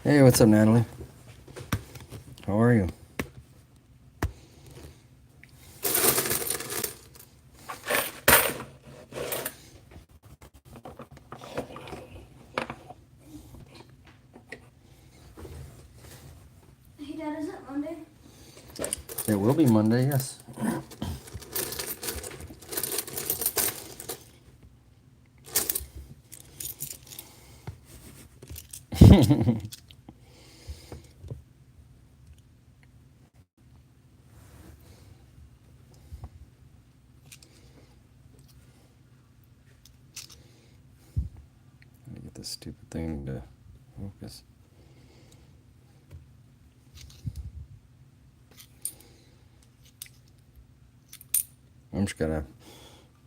Hey, what's up, Natalie? How are you? Hey, Dad, is it Monday? It will be Monday, yes. Let me get this stupid thing to focus. I'm just gonna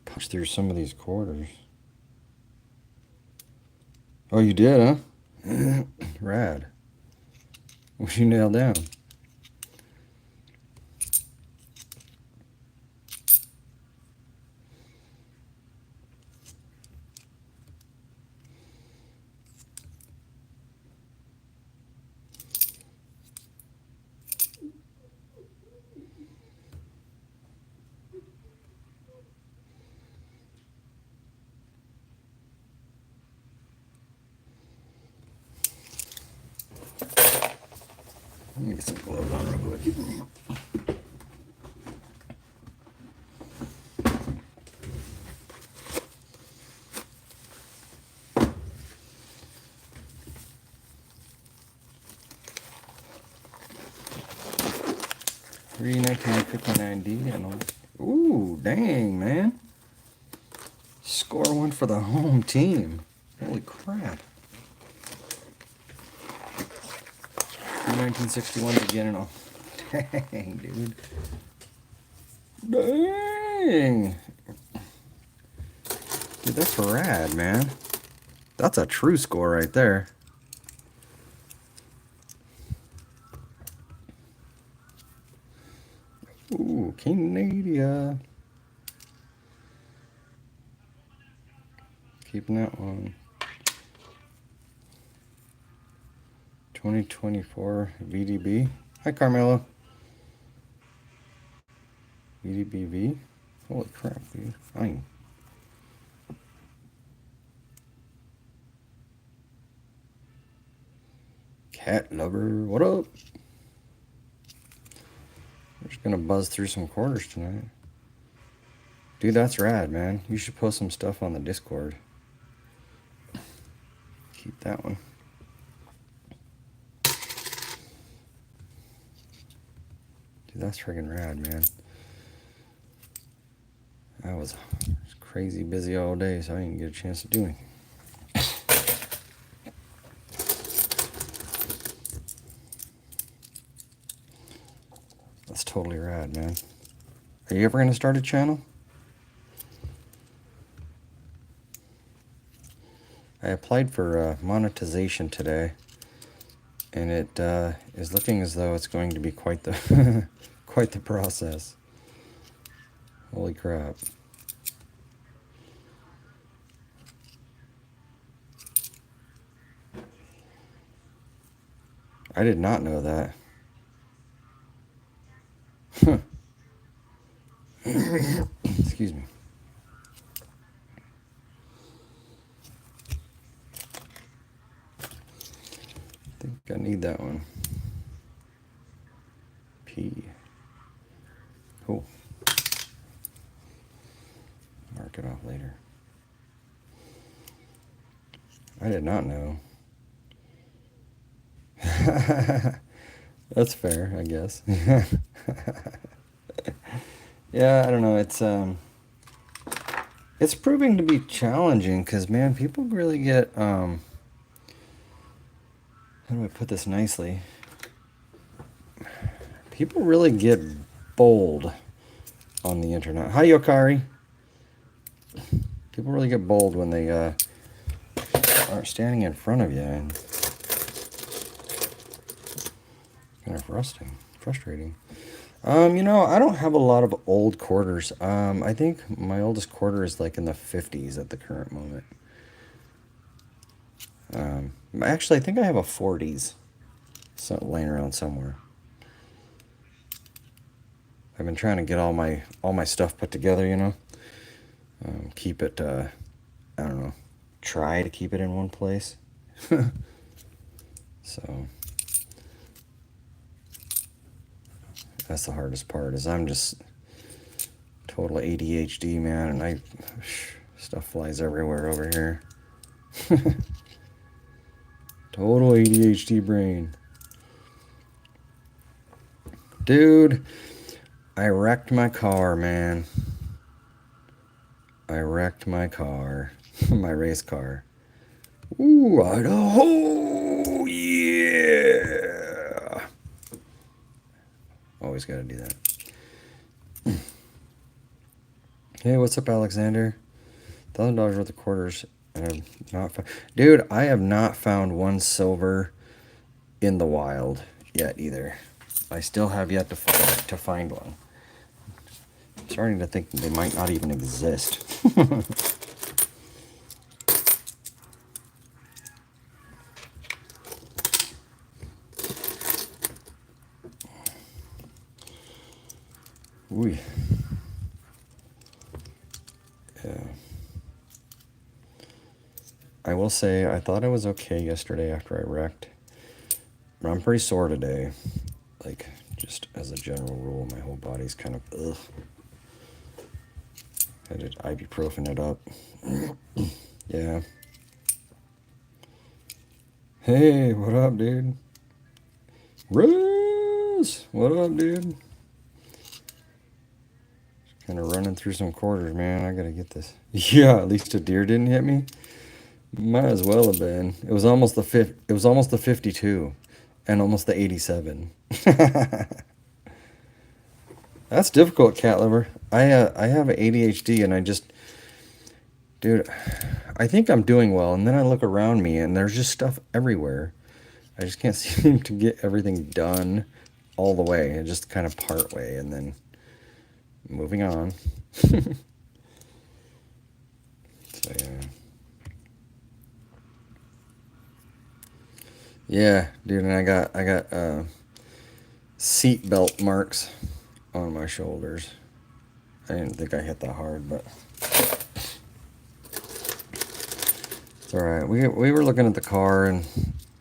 punch through some of these quarters. Oh, you did, huh? Rad. What you nailed down? Let me get some gloves on real quick. Three 1959D and all. Ooh, dang, man. Score one for the home team. Holy crap. 1961 again and all. Dang, dude. Dang. Dude, that's rad, man. That's a true score right there. Ooh, Canada. Keeping that one. 2024 VDB. Hi, Carmelo. VDBV. Holy crap, dude. Fine. Cat lover, what up? We're just gonna buzz through some quarters tonight. Dude, that's rad, man. You should post some stuff on the Discord. Keep that one. Dude, that's friggin' rad, man. I was crazy busy all day, so I didn't get a chance to do anything. That's totally rad, man. Are you ever gonna start a channel? I applied for monetization today, and it is looking as though it's going to be quite the quite the process. Holy crap. I did not know that. Excuse me. I think I need that one. P. Cool. Mark it off later. I did not know. That's fair, I guess. Yeah, I don't know. It's proving to be challenging because, man, people really get how do I put this nicely? People really get bold on the internet. Hi, Yokari. People really get bold when they aren't standing in front of you, and kind of frustrating. You know, I don't have a lot of old quarters. I think my oldest quarter is like in the 50s at the current moment. Actually, I think I have a 40s. laying around somewhere. I've been trying to get all my stuff put together, you know. Keep it, I don't know, try to keep it in one place. So that's the hardest part, is I'm just total ADHD, man, and stuff flies everywhere over here. Total ADHD brain. Dude, I wrecked my car, man. I wrecked my car. My race car. Ooh, Idaho! Yeah! Always gotta do that. Hey, what's up, Alexander? $1,000 worth of quarters. And I've not found... Dude, I have not found one silver in the wild yet either. I still have yet to find one. I'm starting to think they might not even exist. Ooh. Yeah. I will say, I thought I was okay yesterday after I wrecked. But I'm pretty sore today. Like, just as a general rule, my whole body's kind of, ugh. I did ibuprofen it up. Yeah. Hey, what up, dude? Rose! What up, dude? Kind of running through some quarters, man. I gotta get this. Yeah, at least a deer didn't hit me. Might as well have been. It was almost the 52, and almost the 87. That's difficult, cat liver. I have ADHD, and I just, dude, I think I'm doing well, and then I look around me, and there's just stuff everywhere. I just can't seem to get everything done all the way. I just kind of part way, and then moving on. So yeah. Yeah, dude, and I got seat belt marks on my shoulders. I didn't think I hit that hard, but it's all right. We were looking at the car, and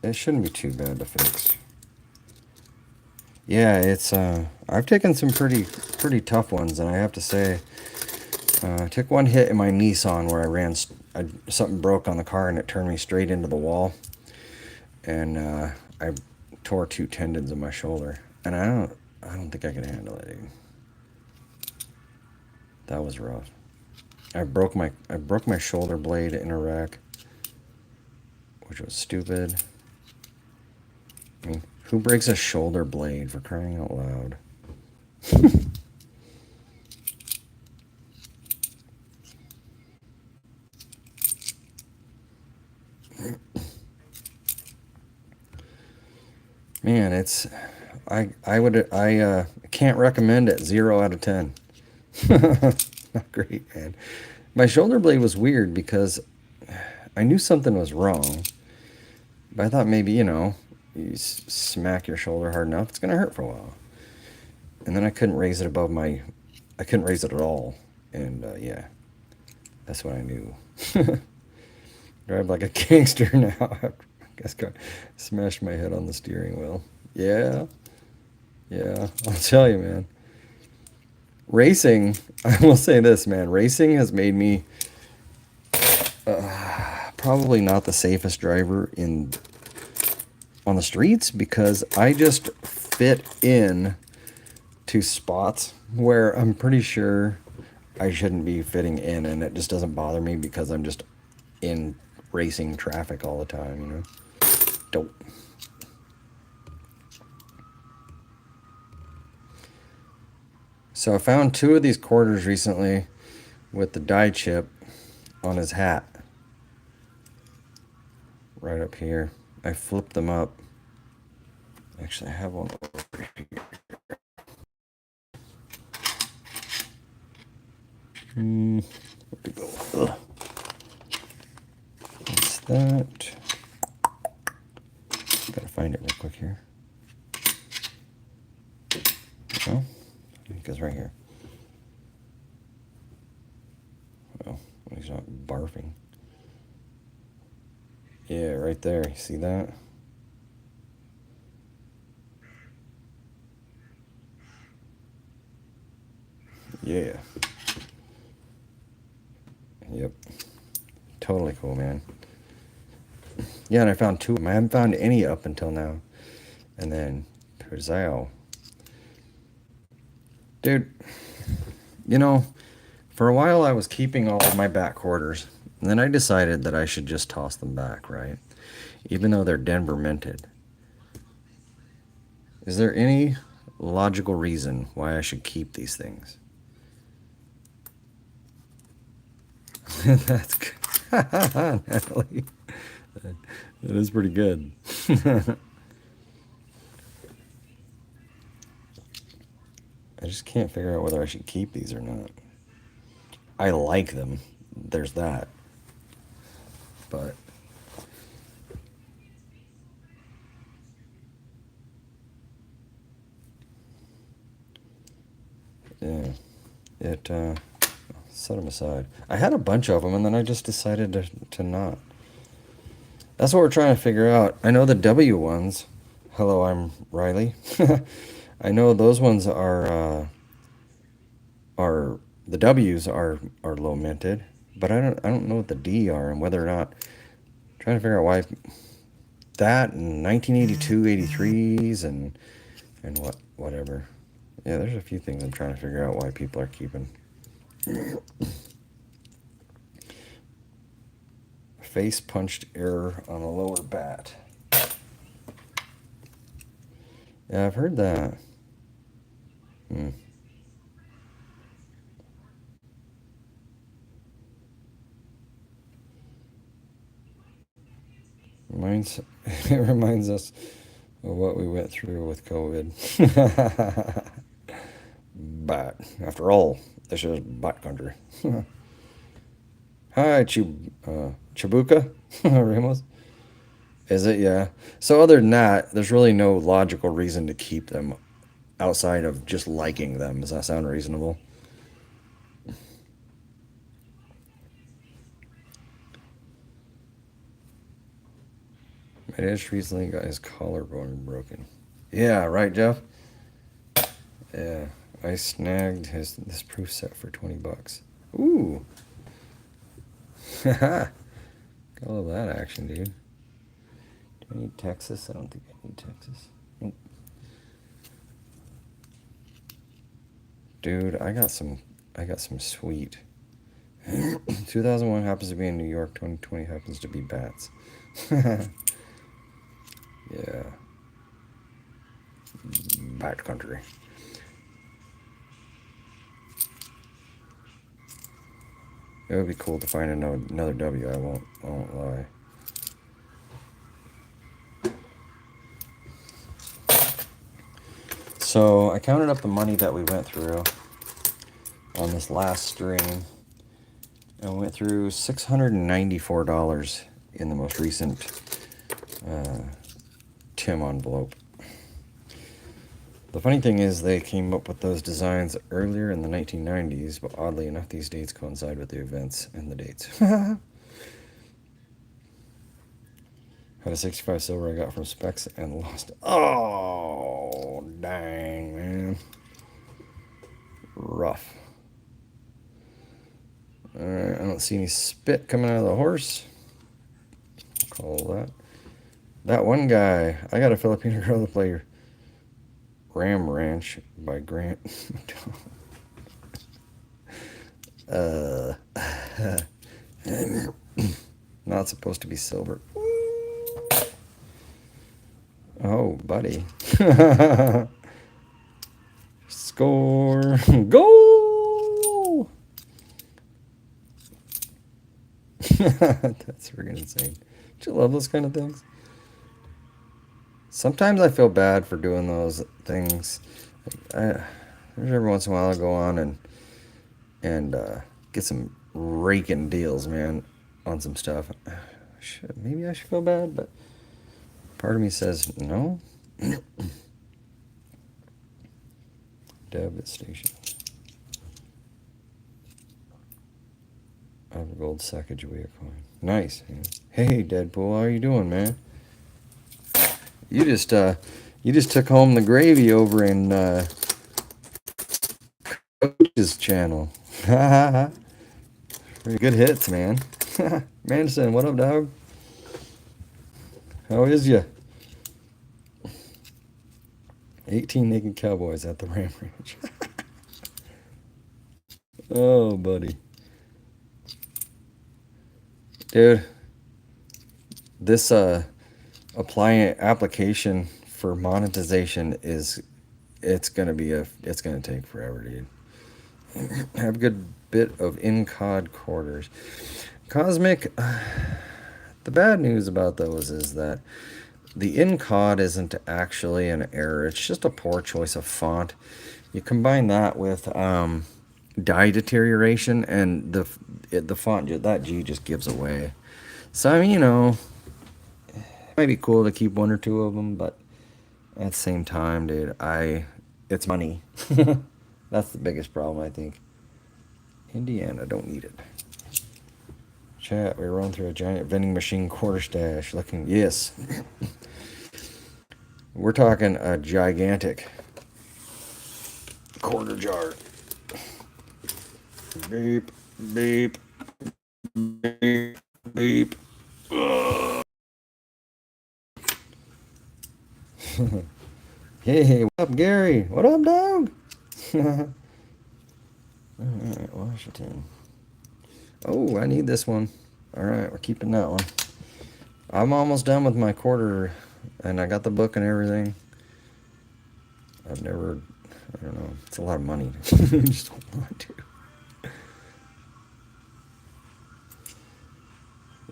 it shouldn't be too bad to fix. Yeah, it's I've taken some pretty tough ones, and I have to say, I took one hit in my Nissan where something broke on the car and it turned me straight into the wall, and I tore 2 tendons in my shoulder, and I don't think I could handle it, dude. That was rough. I broke my shoulder blade in a wreck, which was stupid. I mean, who breaks a shoulder blade, for crying out loud? Man, I can't recommend it. 0 out of 10. Not great, man. My shoulder blade was weird because I knew something was wrong, but I thought maybe, you smack your shoulder hard enough, it's gonna hurt for a while. And then I couldn't raise it I couldn't raise it at all. And yeah, that's what I knew. Drive like a gangster now. I guess got smashed my head on the steering wheel. Yeah, I'll tell you, man. Racing, I will say this, man. Racing has made me probably not the safest driver on the streets, because I just fit in to spots where I'm pretty sure I shouldn't be fitting in, and it just doesn't bother me because I'm just in racing traffic all the time, Dope. So I found 2 of these quarters recently with the dye chip on his hat. Right up here. I flipped them up. Actually, I have one over here. Where'd it go? Ugh. What's that? Gotta find it real quick here. No? It goes right here. Well, he's not barfing. Yeah, right there. You see that? Yeah. Yep. Totally cool, man. Yeah, and I found 2 of them. I haven't found any up until now. And then Perzao. Dude, you know, for a while I was keeping all of my back quarters. And then I decided that I should just toss them back, right? Even though they're Denver minted. Is there any logical reason why I should keep these things? That's good. Natalie. That is pretty good. I just can't figure out whether I should keep these or not. I like them. There's that. But yeah, it set them aside. I had a bunch of them, and then I just decided to not. That's what we're trying to figure out. I know the W ones. Hello, I'm Riley. I know those ones are the W's are low minted, but I don't know what the D are and whether or not. I'm trying to figure out why that and 1982 83s and whatever. Yeah, there's a few things I'm trying to figure out why people are keeping. Face punched error on a lower bat. Yeah, I've heard that. It reminds us of what we went through with COVID. But after all, this is bat country. Hi, Chibuka Ramos. Is it? Yeah. So other than that, there's really no logical reason to keep them outside of just liking them. Does that sound reasonable? My dad recently got his collarbone broken. Yeah, right, Jeff? Yeah. I snagged this proof set for $20. Ooh. Got all of that action, dude. Do I need Texas? I don't think I need Texas. Nope. Dude, I got some sweet. 2001 happens to be in New York, 2020 happens to be bats. Yeah. Bat country. It would be cool to find another W, I won't lie. So I counted up the money that we went through on this last stream, and we went through $694 in the most recent Tim envelope. The funny thing is they came up with those designs earlier in the 1990s, but oddly enough these dates coincide with the events and the dates. Had a 65 silver I got from Specs and lost. Oh, dang, man. Rough. Alright, I don't see any spit coming out of the horse. Call that. That one guy, I got a Filipino girl to play Ram Ranch by Grant. Not supposed to be silver. Oh, buddy. Score. Goal! That's freaking insane. Do you love those kind of things? Sometimes I feel bad for doing those things. There's every once in a while I'll go on and get some raking deals, man, on some stuff. Maybe I should feel bad, but part of me says no. Devastation. I have a gold Sacagawea coin. Nice. Hey, Deadpool, how are you doing, man? You just took home the gravy over in Coach's channel. Pretty good hits, man. Manson, what up, dog? How is ya? 18 naked cowboys at the Ram Ranch. Oh, buddy. Dude, this application for monetization it's gonna take forever, dude. Have a good bit of in-cod quarters. Cosmic, the bad news about those is that the in-cod isn't actually an error. It's just a poor choice of font. You combine that with dye deterioration, and the font, that G just gives away. So, I mean, it might be cool to keep one or two of them, but at the same time, dude, it's money. That's the biggest problem, I think. Indiana, don't need it. Chat, we run through a giant vending machine quarter stash looking, yes. We're talking a gigantic quarter jar. Beep, beep, beep, beep. Hey, what up, Gary? What up, dog? Alright, Washington. Oh, I need this one. Alright, we're keeping that one. I'm almost done with my quarter, and I got the book and everything. I don't know, it's a lot of money. I just don't want to.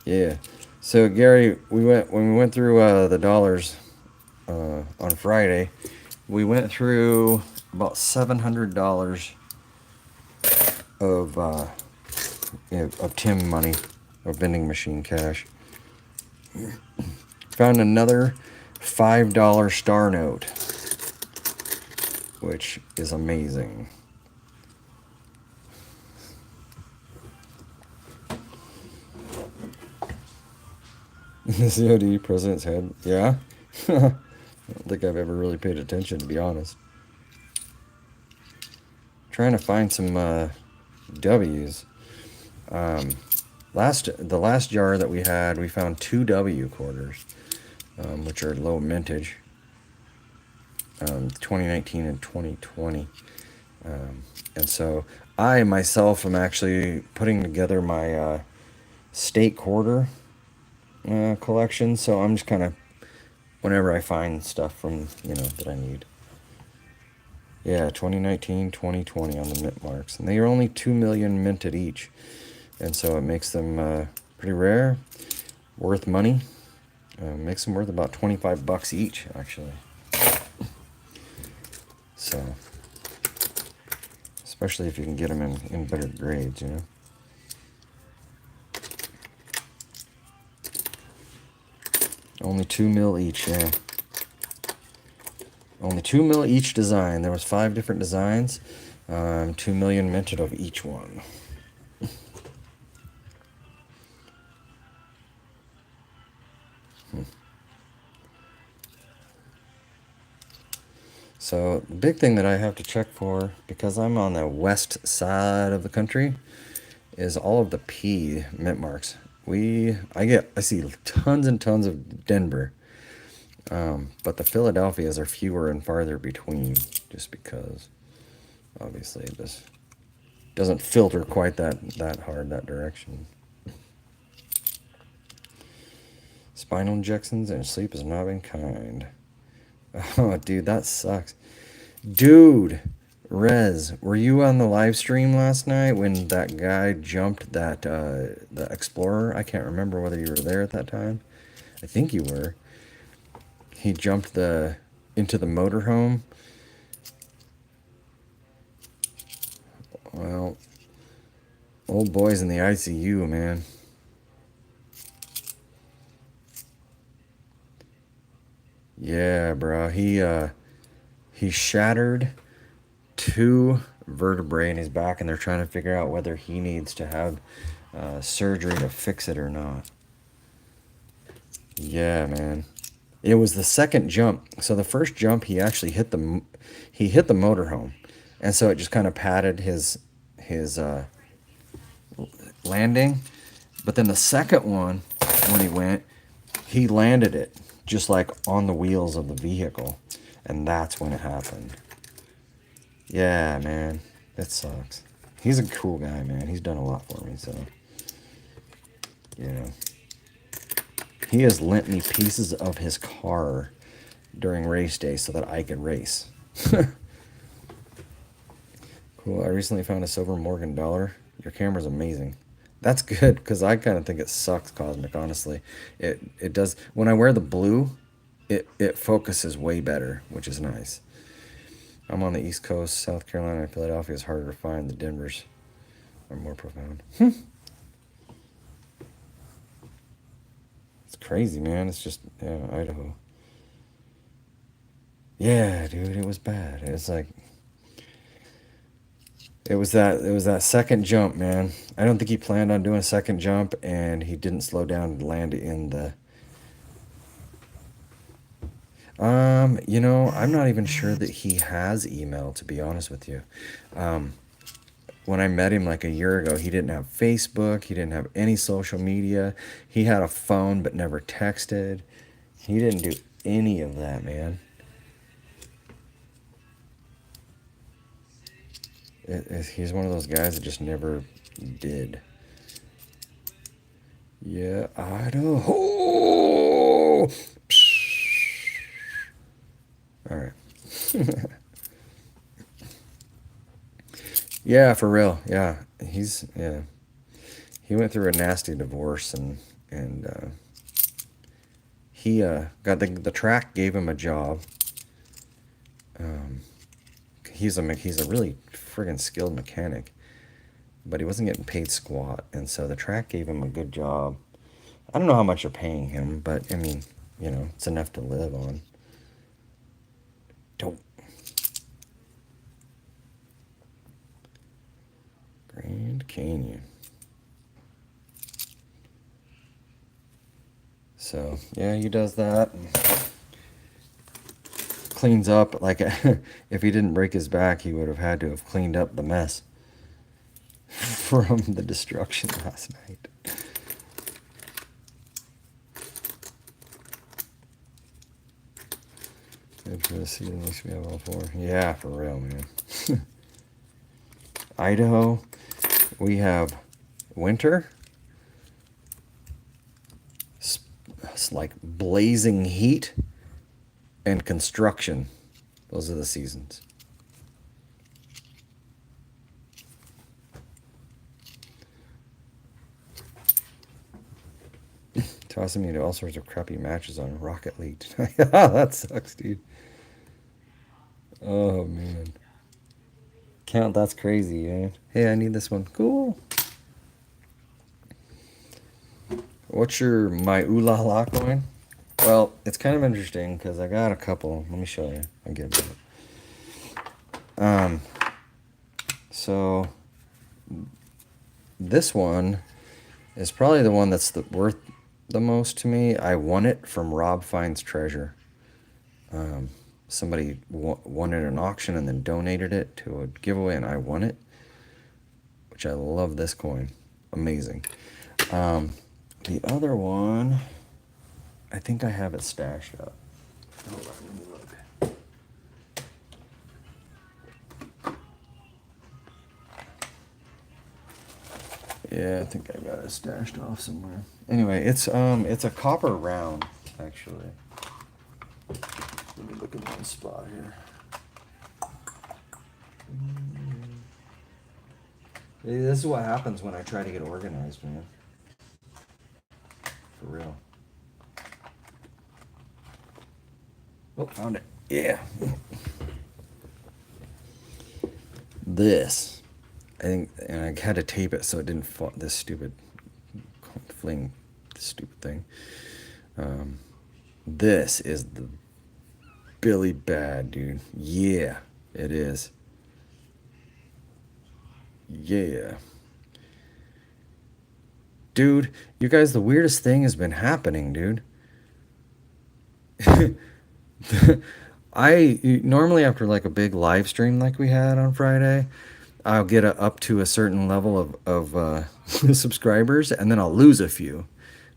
Yeah. So, Gary, when we went through the dollars on Friday, we went through about $700 of Tim money, of vending machine cash. Found another $5 star note, which is amazing. The COD president's head, yeah. I don't think I've ever really paid attention, to be honest. Trying to find some W's. The last jar that we had, we found 2 W quarters, which are low mintage, 2019 and 2020. And so I myself am actually putting together my state quarter collection. So I'm just kind of, whenever I find stuff from, that I need. Yeah, 2019, 2020 on the mint marks. And they are only 2 million minted each. And so it makes them pretty rare, worth money. Makes them worth about $25 each, actually. So, especially if you can get them in better grades, Only 2 mil each, yeah. Only 2 mil each design. There was 5 different designs. 2 million minted of each one. So the big thing that I have to check for, because I'm on the west side of the country, is all of the P mint marks. I see tons and tons of Denver, but the Philadelphias are fewer and farther between, just because obviously this doesn't filter quite that hard that direction. Spinal injections and sleep has not been kind. Oh, dude, that sucks. Dude, Rez, were you on the live stream last night when that guy jumped the Explorer? I can't remember whether you were there at that time. I think you were. He jumped into the motorhome. Well, old boy's in the ICU, man. Yeah, bro. He shattered 2 vertebrae in his back, and they're trying to figure out whether he needs to have surgery to fix it or not. Yeah, man. It was the second jump. So the first jump, he actually hit the motorhome, and so it just kind of padded his landing. But then the second one, when he landed it just like on the wheels of the vehicle, and that's when it happened. Yeah, man, that sucks. He's a cool guy, man. He's done a lot for me, so yeah. He has lent me pieces of his car during race day so that I could race. Cool. I recently found a silver Morgan dollar. Your camera's amazing. That's good, because I kind of think it sucks, Cosmic, honestly. It does. When I wear the blue, it focuses way better, which is nice. I'm on the East Coast. South Carolina and Philadelphia is harder to find. The Denvers are more profound. It's crazy, man. It's just, yeah, Idaho. Yeah, dude, it was bad. It's like, it was that second jump, man. I don't think he planned on doing a second jump, and he didn't slow down and land in the. You know, I'm not even sure that he has email, to be honest with you. When I met him like a year ago, he didn't have Facebook. He didn't have any social media. He had a phone but never texted. He didn't do any of that, man. He's one of those guys that just never did. Yeah, Idaho. All right. Yeah, for real. Yeah, he went through a nasty divorce, and he got the track gave him a job. He's a really friggin' skilled mechanic, but he wasn't getting paid squat, and so the track gave him a good job. I don't know how much they're paying him, but I mean, you know, it's enough to live on. Don't. Grand Canyon. So yeah, he does that. And cleans up. Like, if he didn't break his back, he would have had to have cleaned up the mess from the destruction last night. Good for the season. At least we have all 4. Yeah, for real, man. Idaho, we have winter. It's like blazing heat and construction. Those are the seasons. Tossing me into all sorts of crappy matches on Rocket League tonight. That sucks, dude. Oh, man. Count, that's crazy, man. Hey, I need this one. Cool. What's your my ooh la la coin? Well, it's kind of interesting because I got a couple. Let me show you. I'll get it. So this one is probably the one that's worth the most to me. I won it from Rob Finds Treasure. Somebody won it at an auction and then donated it to a giveaway, and I won it, which I love this coin. Amazing. The other one, I think I have it stashed up. Hold on, let me look. Yeah, I think I got it stashed off somewhere. Anyway, it's a copper round, actually. Let me look in one spot here. This is what happens when I try to get organized, man. For real. Oh, found it. Yeah. This, I think, and I had to tape it so it didn't fall. This stupid thing. This is the Billy Bad, dude. Yeah, it is. Yeah. Dude, you guys, the weirdest thing has been happening, dude. I normally after like a big live stream like we had on Friday, I'll get up to a certain level of subscribers, and then I'll lose a few,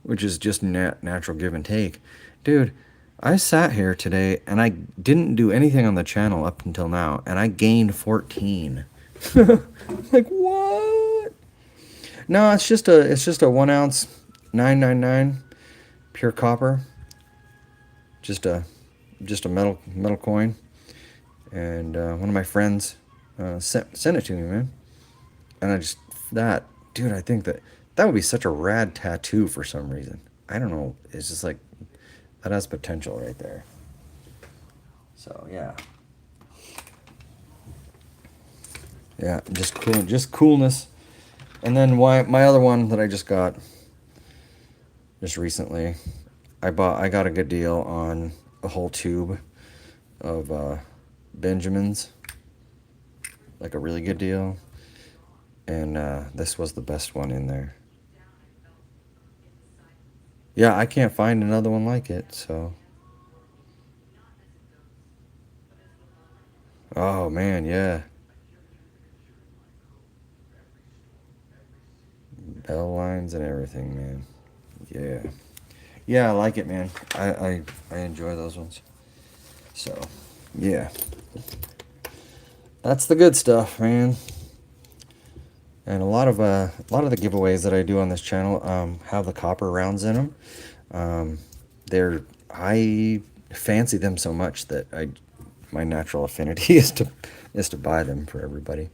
which is just natural give and take. Dude, I sat here today and I didn't do anything on the channel up until now, and I gained 14. Like what? No, it's just a 1 ounce 999 pure copper. Just a just a metal coin, and one of my friends sent it to me, man. And I just that dude, I think that would be such a rad tattoo for some reason. I don't know. It's just like that has potential right there. So yeah, just cool, just coolness. And then my other one that I just got just recently, I got a good deal on a whole tube of Benjamins, like a really good deal, and this was the best one in there. Yeah, I can't find another one like it, so. Oh man, yeah. Bell lines and everything, man. Yeah. Yeah, I like it, man. I enjoy those ones. So, yeah. That's the good stuff, man. And a lot of the giveaways that I do on this channel have the copper rounds in them. Um, I fancy them so much that my natural affinity is to buy them for everybody.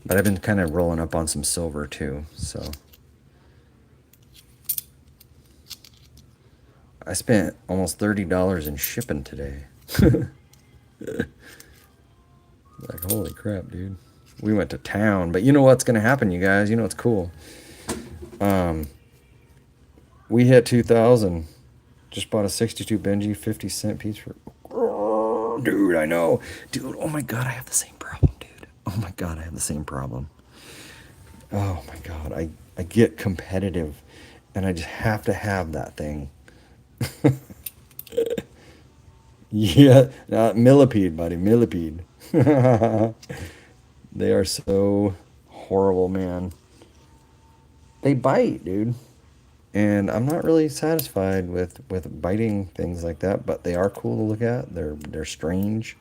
But I've been kind of rolling up on some silver too. So I spent almost $30 in shipping today. Like holy crap, dude. We went to town, but you know what's gonna happen, you guys? You know what's cool? Um, we hit 2,000. Just bought a 62 Benji 50-cent piece for. Oh, dude, I know, dude. Oh my god, I have the same problem, dude. Oh my god, I have the same problem. Oh my god, I get competitive, and I just have to have that thing. Yeah, millipede, buddy, millipede. They are so horrible, man. They bite, dude. And I'm not really satisfied with biting things like that, but they are cool to look at. They're strange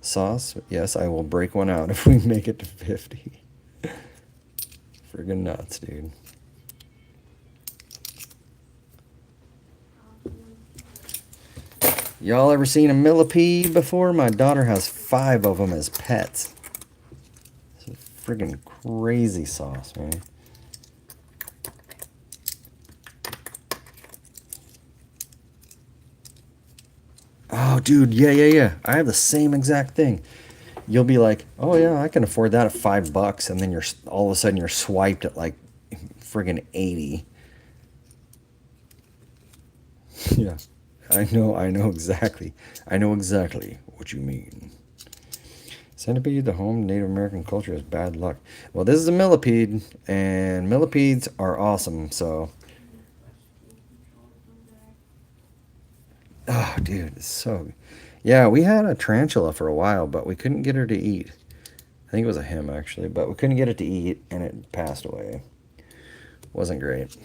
sauce. Yes, I will break one out if we make it to 50. Friggin' nuts, dude. Y'all ever seen a millipede before? My daughter has 5 of them as pets. It's a friggin' crazy sauce, man. Oh, dude, yeah. I have the same exact thing. You'll be like, oh yeah, I can afford that at $5, and then you're all of a sudden you're swiped at like friggin' 80. Yeah, I know exactly. I know exactly what you mean. Centipede, the home Native American culture, is bad luck. Well, this is a millipede, and millipedes are awesome. So, oh, dude, it's so. Yeah, we had a tarantula for a while, but we couldn't get her to eat. I think it was a him actually, but we couldn't get it to eat, and it passed away. Wasn't great.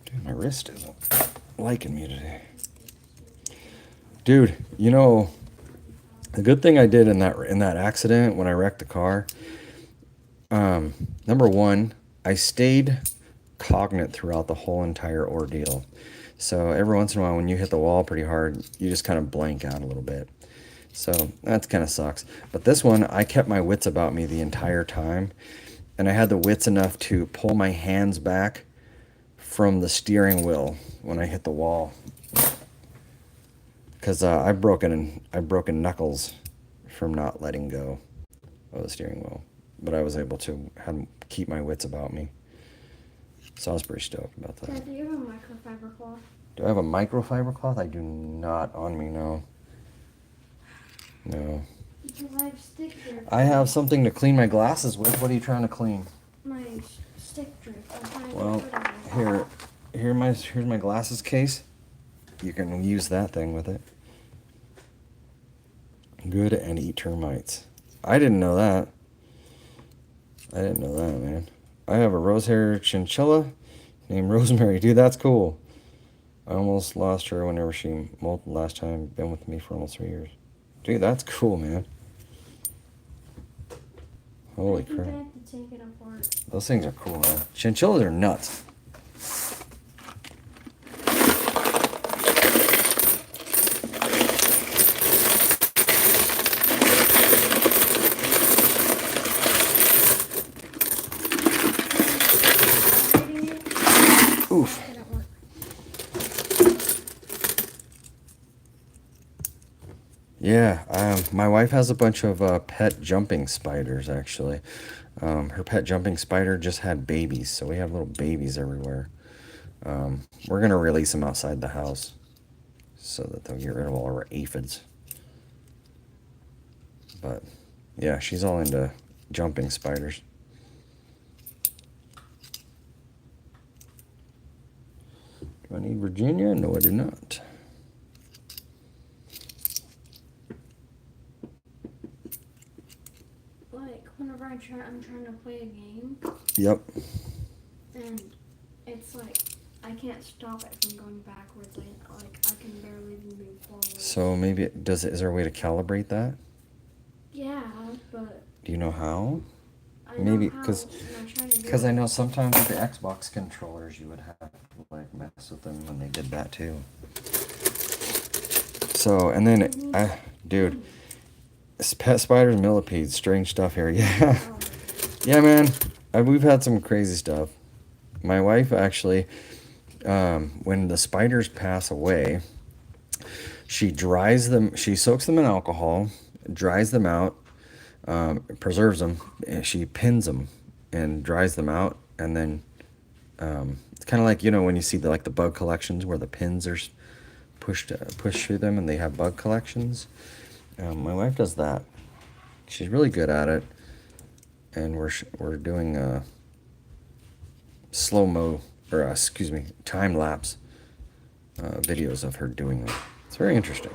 Dude, my wrist isn't liking me today. Dude, you know, the good thing I did in that accident when I wrecked the car, number one, I stayed cognate throughout the whole entire ordeal. So every once in a while when you hit the wall pretty hard, you just kind of blank out a little bit. So that kind of sucks. But this one, I kept my wits about me the entire time. And I had the wits enough to pull my hands back from the steering wheel when I hit the wall. Because I've broken knuckles from not letting go of the steering wheel. But I was able to keep my wits about me. So I was pretty stoked about that. Dad, do you have a microfiber cloth? Do I have a microfiber cloth? I do not on me, no. No. Because I have stick drift. I have something to clean my glasses with. What are you trying to clean? My stick drift. I'm trying to Well, get rid of it. here's my glasses case. You can use that thing with it. Good and eat termites. I didn't know that. I didn't know that, man. I have a rosehair chinchilla named Rosemary. Dude, that's cool. I almost lost her whenever she molted last time. Been with me for almost 3 years. Dude, that's cool, man. Holy crap. I have to take it apart. Those things are cool, man. Chinchillas are nuts. Oof. Yeah, my wife has a bunch of pet jumping spiders, actually. Her pet jumping spider just had babies, so we have little babies everywhere. We're going to release them outside the house so that they'll get rid of all our aphids. But, yeah, she's all into jumping spiders. Do I need Virginia? No, I do not. Like, whenever I'm trying to play a game. Yep. And it's like, I can't stop it from going backwards. I can barely even move forward. So maybe is there a way to calibrate that? Yeah, but Do you know how? I Maybe know how, because and I'm trying to do I it. know sometimes with the Xbox controllers you would have to like mess with them when they did that too. So and then dude, pet spiders, millipedes, strange stuff here. Yeah, yeah, man. We've had some crazy stuff. My wife actually, when the spiders pass away, she dries them. She soaks them in alcohol, dries them out, preserves them. And she pins them and dries them out, and then it's kind of like when you see the bug collections where the pins are pushed through them and they have bug collections. My wife does that. She's really good at it, and we're doing slow-mo or time lapse videos of her doing that. It's very interesting.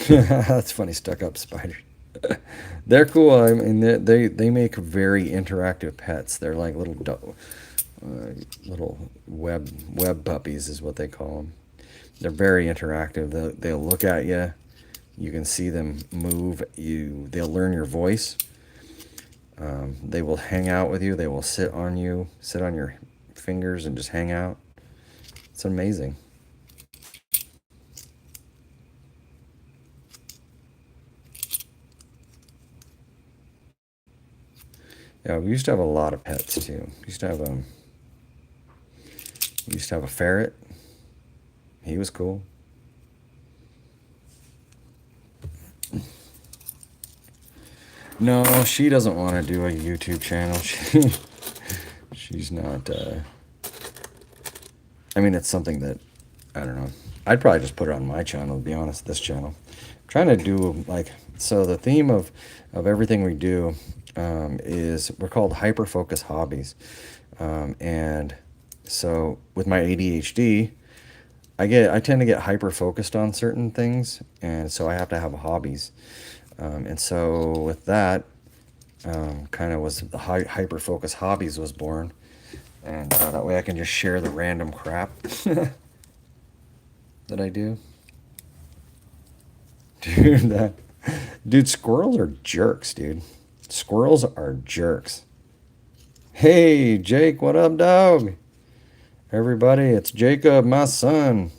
That's funny, stuck up spiders. They're cool. I mean, they make very interactive pets. They're like little web puppies is what they call them. They're very interactive. They'll look at you. You can see them move. They'll learn your voice. They will hang out with you. They will sit on you, sit on your fingers, and just hang out. It's amazing. Yeah, we used to have a lot of pets too. We used to have a ferret. He was cool. No, she doesn't want to do a YouTube channel. She's not. I mean, it's something that I don't know. I'd probably just put it on my channel. To be honest, this channel. I'm trying to do so. The theme of everything we do is we're called hyper focus hobbies, and so with my ADHD, I tend to get hyper focused on certain things, and so I have to have hobbies. And so with that, kind of was the hyper focus hobbies was born, and that way I can just share the random crap that I do. Dude, squirrels are jerks, dude. Squirrels are jerks. Hey, Jake, what up, dog? Everybody, it's Jacob, my son.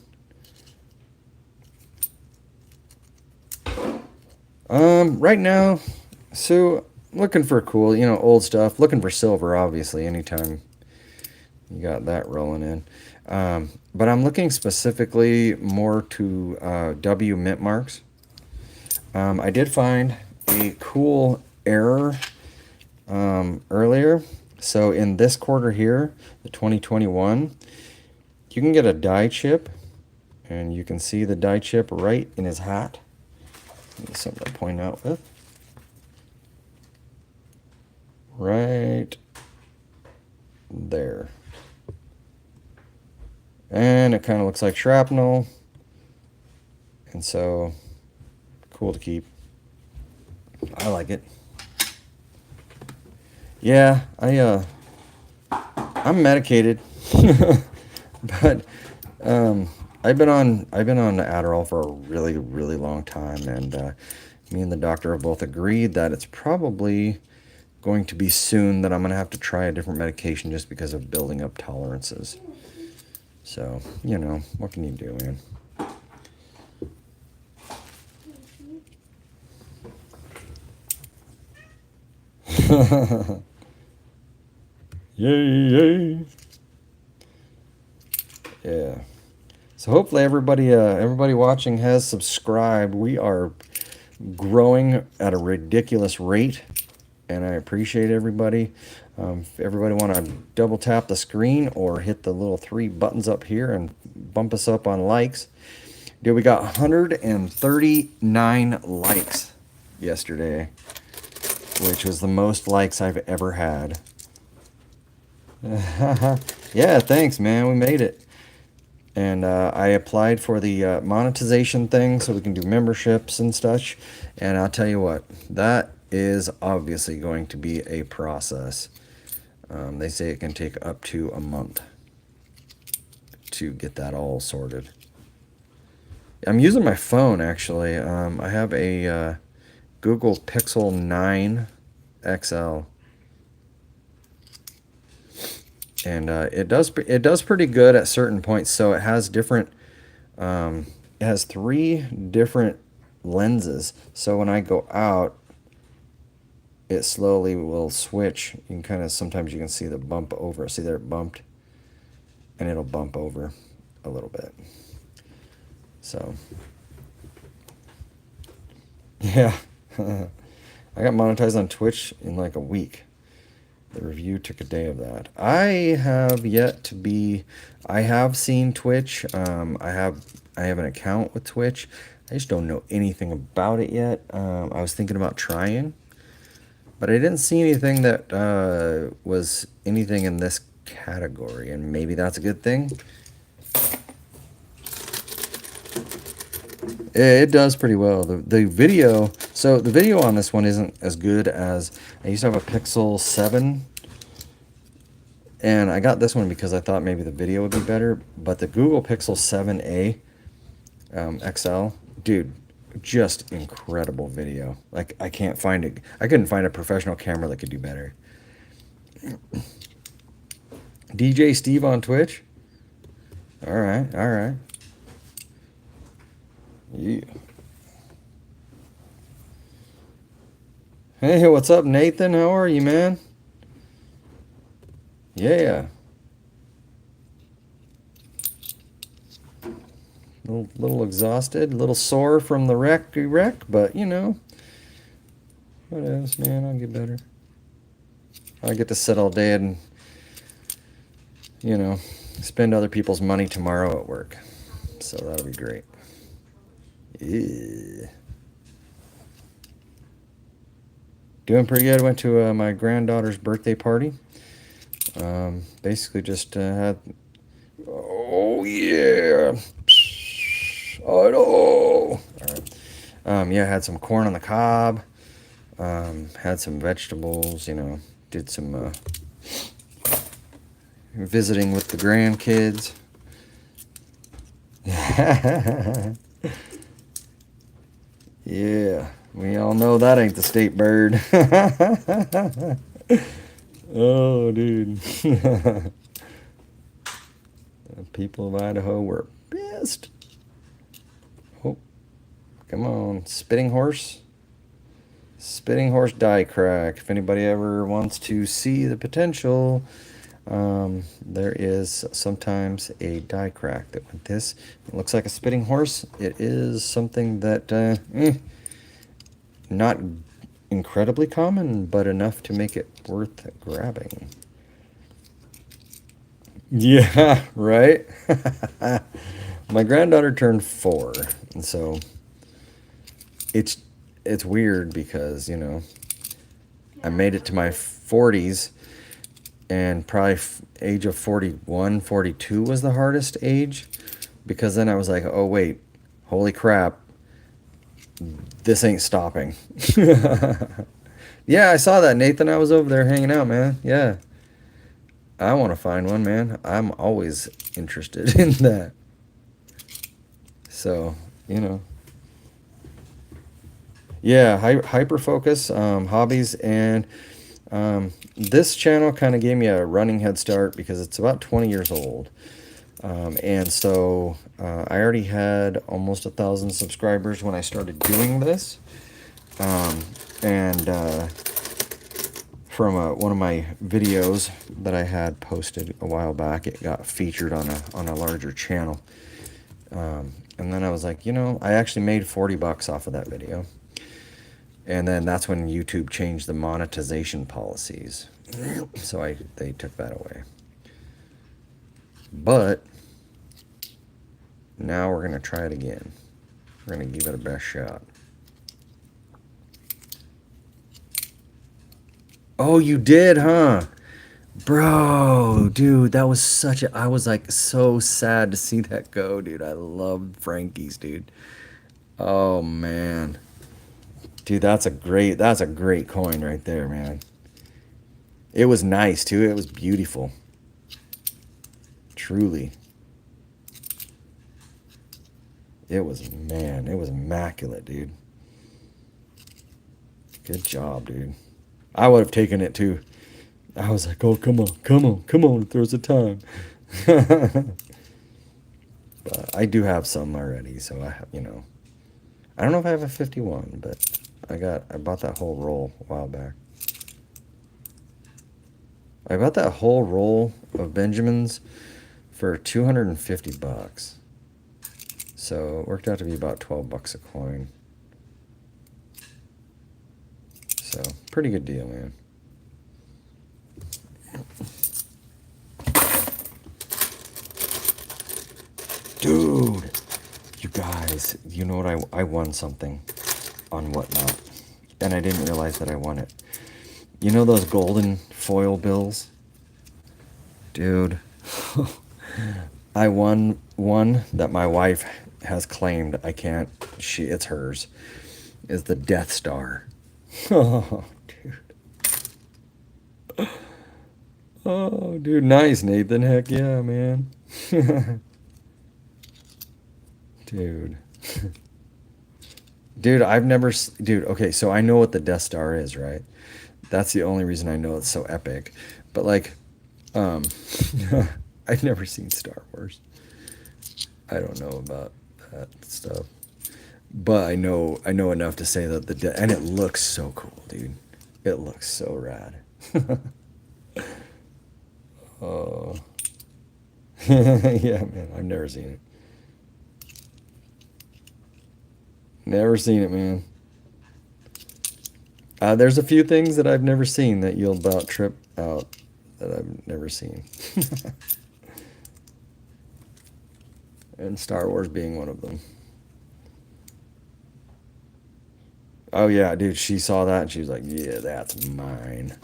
Right now, so looking for cool, old stuff. Looking for silver, obviously, anytime you got that rolling in. But I'm looking specifically more to W mint marks. I did find a cool error earlier. So in this quarter here, the 2021, you can get a die chip, and you can see the die chip right in his hat. Something to point out with. Right there. And it kind of looks like shrapnel. And so, cool to keep. I like it. Yeah, I'm medicated. But I've been on Adderall for a really, really long time, and me and the doctor have both agreed that it's probably going to be soon that I'm going to have to try a different medication just because of building up tolerances. So, you know, what can you do, man? Yay, yay. Yeah. So hopefully everybody watching has subscribed. We are growing at a ridiculous rate, and I appreciate everybody. If everybody want to double tap the screen or hit the little 3 buttons up here and bump us up on likes. Dude, we got 139 likes yesterday, which was the most likes I've ever had. Yeah, thanks, man. We made it. And I applied for the monetization thing so we can do memberships and such. And I'll tell you what, that is obviously going to be a process. They say it can take up to a month to get that all sorted. I'm using my phone, actually. I have a Google Pixel 9 XL. And it does pretty good at certain points. So it has different, it has 3 different lenses. So when I go out, it slowly will switch. You can kind of, sometimes you can see the bump over. See there, it bumped, and it'll bump over a little bit. So yeah, I got monetized on Twitch in like a week. The review took a day of that. I have yet to be. I have seen Twitch. I have an account with Twitch. I just don't know anything about it yet. I was thinking about trying, but I didn't see anything that was anything in this category, and maybe that's a good thing. It does pretty well. The video, so the video on this one isn't as good as, I used to have a Pixel 7, and I got this one because I thought maybe the video would be better, but the Google Pixel 7a XL, dude, just incredible video. Like, I couldn't find a professional camera that could do better. DJ Steve on Twitch? Alright, alright. Yeah. Hey, what's up, Nathan? How are you, man? Yeah. Little exhausted, a little sore from the wreck, but you know, what else, man? I'll get better. I get to sit all day and, you know, spend other people's money tomorrow at work, so that'll be great. Yeah. Doing pretty good. Went to my granddaughter's birthday party. Basically just had, oh yeah, Idaho. All right. Yeah, had some corn on the cob. Had some vegetables. You know, did some visiting with the grandkids. Yeah, we all know that ain't the state bird. Oh, dude. The people of Idaho were pissed. Oh, come on. Spitting horse. Spitting horse die crack. If anybody ever wants to see the potential, there is sometimes a die crack that with this. It looks like a spitting horse. It is something that not incredibly common, but enough to make it worth grabbing. Yeah, right? My granddaughter turned 4, and so it's it's weird because, I Yeah, made it to my 40s, and probably age of 41, 42 was the hardest age, because then I was like, oh wait, holy crap, this ain't stopping. Yeah, I saw that, Nathan. I was over there hanging out, man. Yeah, I want to find one, man. I'm always interested in that. So, you know, yeah, hyper focus, hobbies, and this channel kind of gave me a running head start because it's about 20 years old. And so I already had almost 1,000 subscribers when I started doing this. And from one of my videos that I had posted a while back, it got featured on a larger channel. And then I was like, I actually made $40 off of that video. And then that's when YouTube changed the monetization policies. So they took that away. But now we're going to try it again. We're going to give it a best shot. Oh, you did, huh? Bro, dude, that was I was like so sad to see that go, dude. I loved Frankie's, dude. Oh, man. Dude, that's a great coin right there, man. It was nice, too. It was beautiful. Truly. It was immaculate, dude. Good job, dude. I would have taken it, too. I was like, oh, come on, there's a time. But I do have some already, so I don't know if I have a 51, but I bought that whole roll a while back. I bought that whole roll of Benjamins for $250. So it worked out to be about $12 a coin. So pretty good deal, man. Dude, you guys, you know what? I won something on Whatnot, and I didn't realize that I won it. You know those golden foil bills? Dude, I won one that my wife has claimed I can't, it's hers, is the Death Star. Oh, dude. Oh, dude, nice, Nathan. Heck yeah, man. Dude. Dude, dude, okay, so I know what the Death Star is, right? That's the only reason I know it's so epic. But like, I've never seen Star Wars. I don't know about that stuff. But I know enough to say that and it looks so cool, dude. It looks so rad. Oh. Yeah, man, I've never seen it. Never seen it, man. There's a few things that I've never seen that you'll about trip out that I've never seen. And Star Wars being one of them. Oh, yeah, dude, she saw that and she was like, yeah, that's mine.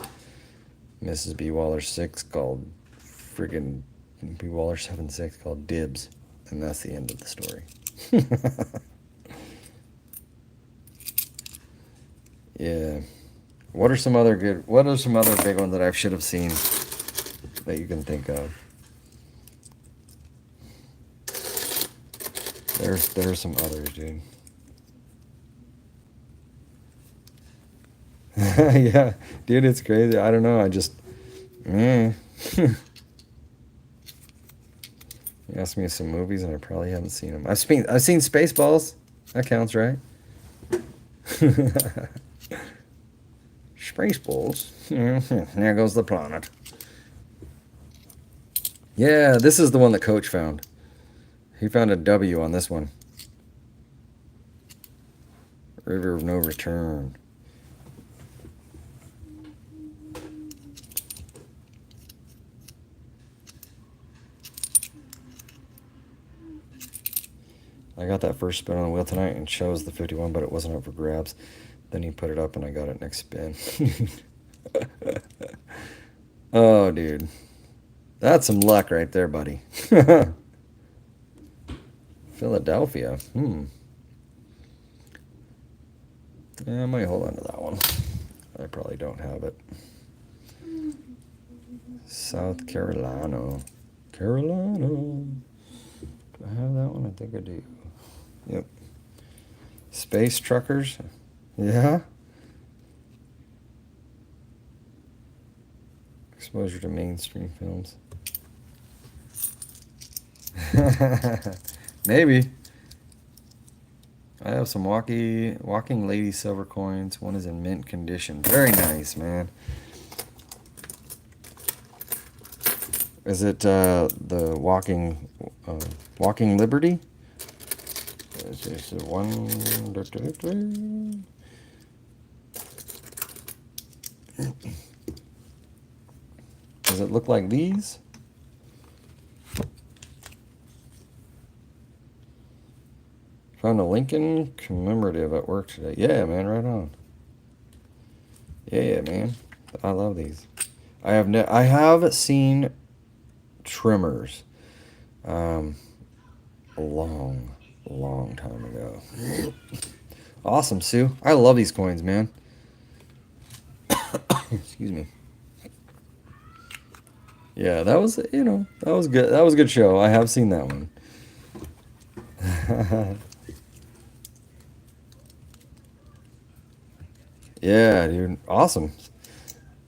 Mrs. B. Waller 6 called friggin' B. Waller 7-6 called dibs. And that's the end of the story. Yeah. What are some other big ones that I should have seen that you can think of? There's some others, dude. Yeah, dude, it's crazy. I don't know. I just, You asked me some movies, and I probably haven't seen them. I've seen Spaceballs. That counts, right? Spaceballs. There goes the planet. Yeah, this is the one that Coach found. He found a W on this one. River of No Return. I got that first spin on the wheel tonight and chose the 51, but it wasn't up for grabs. Then he put it up and I got it next spin. Oh, dude. That's some luck right there, buddy. Philadelphia. I might hold on to that one. I probably don't have it. South Carolina. Carolina. Do I have that one? I think I do. Yep. Space Truckers. Yeah. Exposure to mainstream films. Maybe. I have some Walking Lady silver coins. One is in mint condition. Very nice, man. Is it the Walking Liberty? Is this the one? Does it look like these? Found a Lincoln commemorative at work today. Yeah, man, right on. Yeah, man. I love these. I have seen trimmers a long time ago. Awesome, Sue. I love these coins, man. Excuse me. Yeah, that was, that was good. That was a good show. I have seen that one. Yeah, dude. Awesome.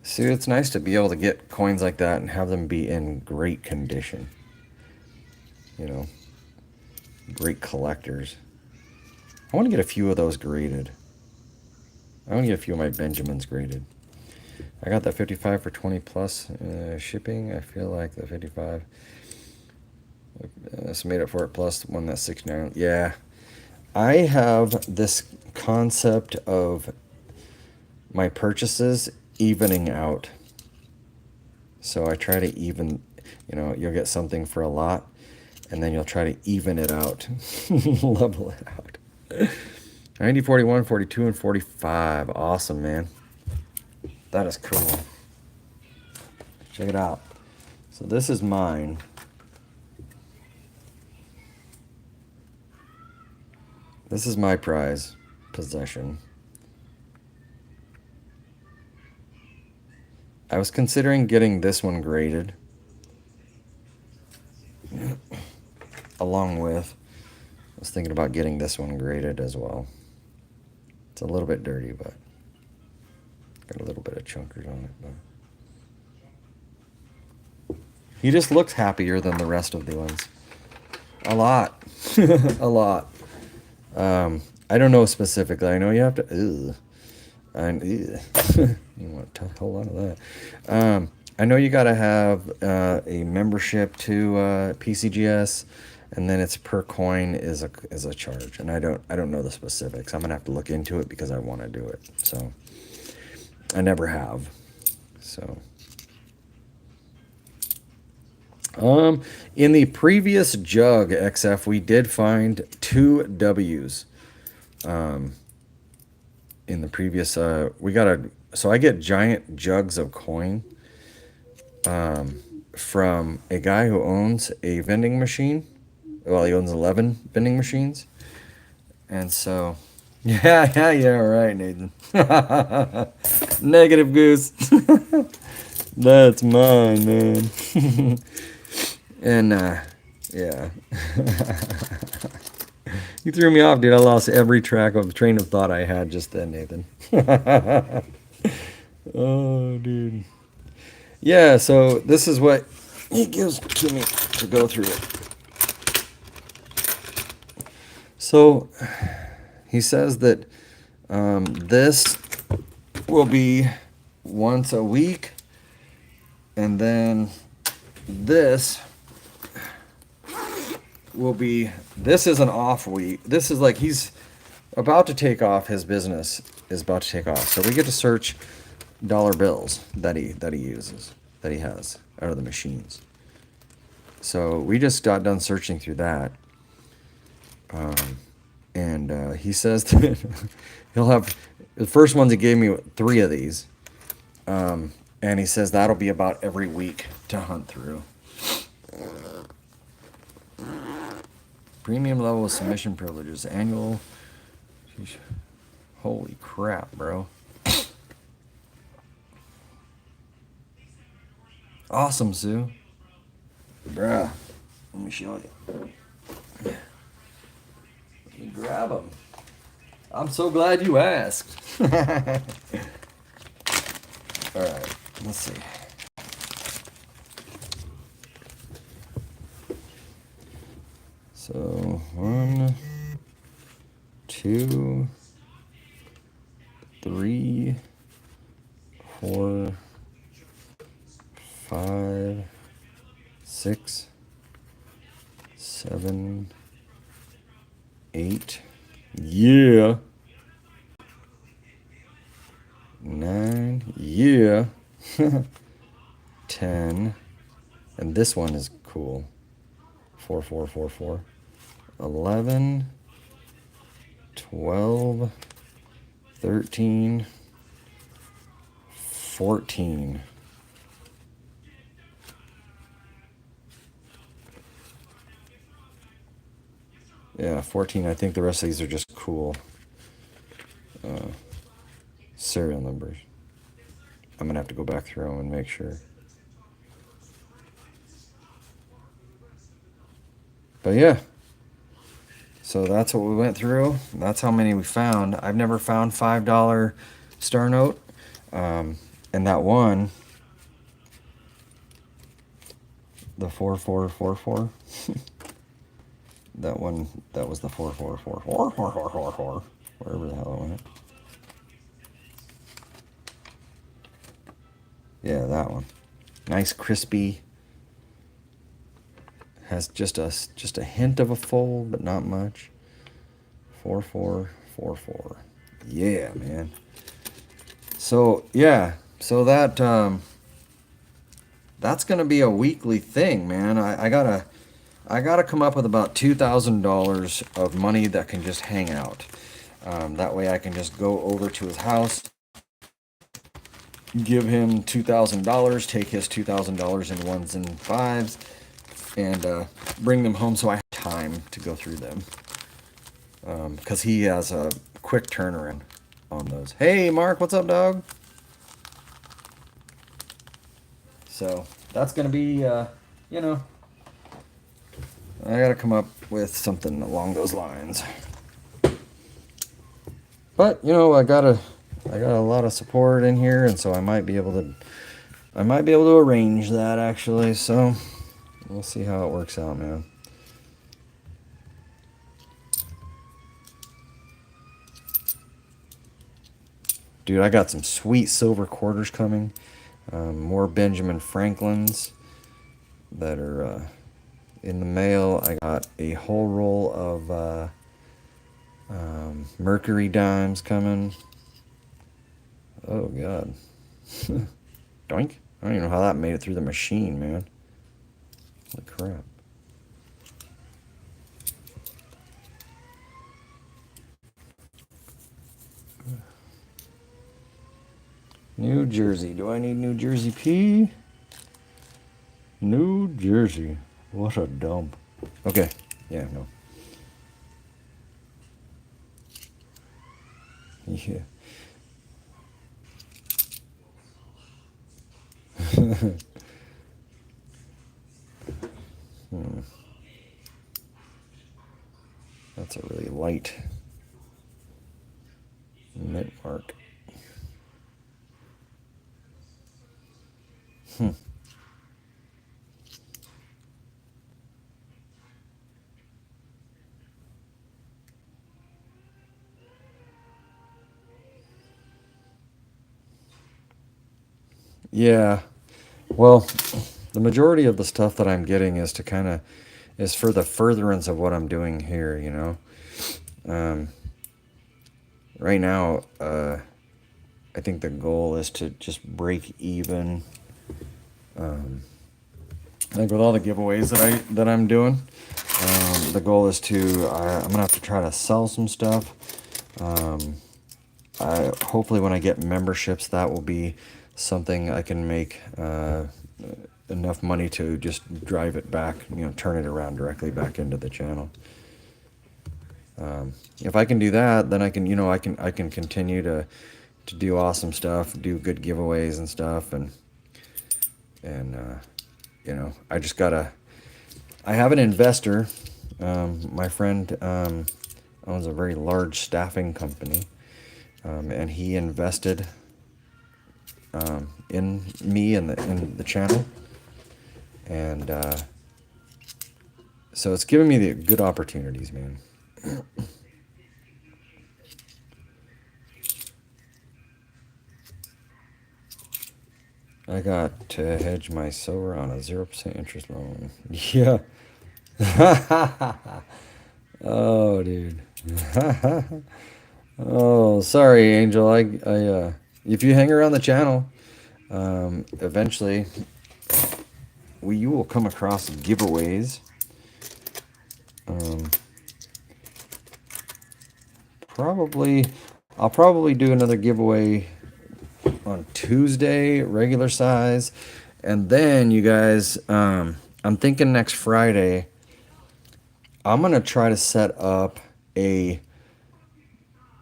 See, it's nice to be able to get coins like that and have them be in great condition. Great collectors. I want to get a few of those graded. I want to get a few of my Benjamins graded. I got that 55 for 20 plus shipping. I feel like the 55 made up for it, plus the one that's 69. Yeah. I have this concept of my purchases evening out. So I try to even, you'll get something for a lot, and then you'll try to even it out, level it out. 90, 41, 42, and 45. Awesome, man. That is cool. Check it out. So this is mine. This is my prize possession. I was considering getting this one graded. Along with, I was thinking about getting this one graded as well. It's a little bit dirty, but got a little bit of chunkers on it. But he just looks happier than the rest of the ones. A lot. A lot. I don't know specifically. I know you have to... you want to hold on to that. I know you got to have a membership to PCGS, and then it's per coin is a charge. And I don't know the specifics. I'm gonna have to look into it because I want to do it. So I never have. So in the previous jug XF, we did find 2 W's. In the previous, so I get giant jugs of coin from a guy who owns a vending machine. Well, he owns 11 vending machines. And so, yeah, right, Nathan. Negative goose. That's mine, man. And, yeah. You threw me off, dude. I lost every train of thought I had just then, Nathan. Oh, dude. Yeah, so this is what he gives to me to go through it. So he says that this will be once a week, and then this will be, this is an off week. This is like he's about to take off. His business is about to take off. So we get to search dollar bills that he uses, that he has out of the machines. So we just got done searching through that. And he says that he'll have the first ones. He gave me 3 of these, and he says that'll be about every week to hunt through. Premium level of submission privileges, annual. Sheesh. Holy crap, bro! Awesome, Sue. Bruh, let me show you. Let me grab them. I'm so glad you asked. All right, let's see. So 1, 2, 3, 4, 5, 6, 7, 8. Yeah. 9. Yeah. 10. And this one is cool. 4, 4, 4, 4. 11. 12. 13. 14. Yeah, 14. I think the rest of these are just cool serial numbers. I'm gonna have to go back through them and make sure. But yeah, so that's what we went through. That's how many we found. I've never found $5 star note, and that one, the 4444. That one, that was the 4444, wherever the hell it went. Yeah, that one. Nice, crispy. Has just a hint of a fold, but not much. 4444. Yeah, man. So yeah, so that's gonna be a weekly thing, man. I gotta come up with about $2,000 of money that can just hang out. That way I can just go over to his house, give him $2,000, take his $2,000 in 1s and 5s, and bring them home so I have time to go through them. Because he has a quick turnaround on those. Hey, Mark, what's up, dog? So that's going to be, you know, I got to come up with something along those lines. But, you know, I got a lot of support in here, and so I might be able to arrange that, actually. So we'll see how it works out, man. Dude, I got some sweet silver quarters coming. More Benjamin Franklins that are in the mail. I got a whole roll of Mercury dimes coming. Oh, God. Doink. I don't even know how that made it through the machine, man. Holy crap. New Jersey. Do I need New Jersey P? New Jersey. What a dump. Okay. Yeah, no. Yeah. That's a really light mint mark. Yeah. Well, the majority of the stuff that I'm getting is for the furtherance of what I'm doing here, you know. Right now, I think the goal is to just break even. Like with all the giveaways that I'm doing, The goal is to, I'm gonna have to try to sell some stuff. Hopefully when I get memberships, that will be something I can make enough money to just drive it back, turn it around directly back into the channel. If I can do that, then I can, I can continue to do awesome stuff, do good giveaways and stuff, and I just gotta. I have an investor. My friend owns a very large staffing company, and he invested in me and in the channel, and so it's giving me the good opportunities, man. I got to hedge my solar on a 0% interest loan. Yeah. Oh, dude. Oh, sorry, Angel. If you hang around the channel, eventually, you will come across giveaways. I'll probably do another giveaway on Tuesday, regular size, and then you guys, I'm thinking next Friday, I'm gonna try to set up a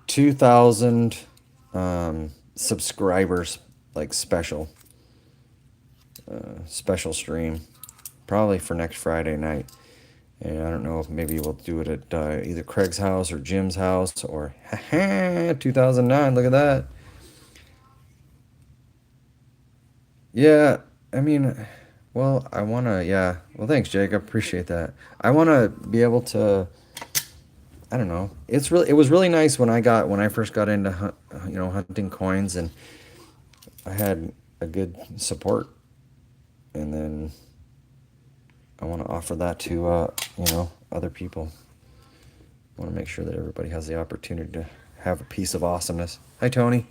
2,000 subscribers like special stream, probably for next Friday night. And I don't know if maybe we'll do it at either Craig's house or Jim's house or 2009. Look at that. Yeah, I mean, well, I want to, yeah. Well, thanks, Jake. I appreciate that. I want to be able to, I don't know. It was really nice when I first got into hunting coins, and I had a good support, and then I want to offer that to other people. I want to make sure that everybody has the opportunity to have a piece of awesomeness. Hi, Tony.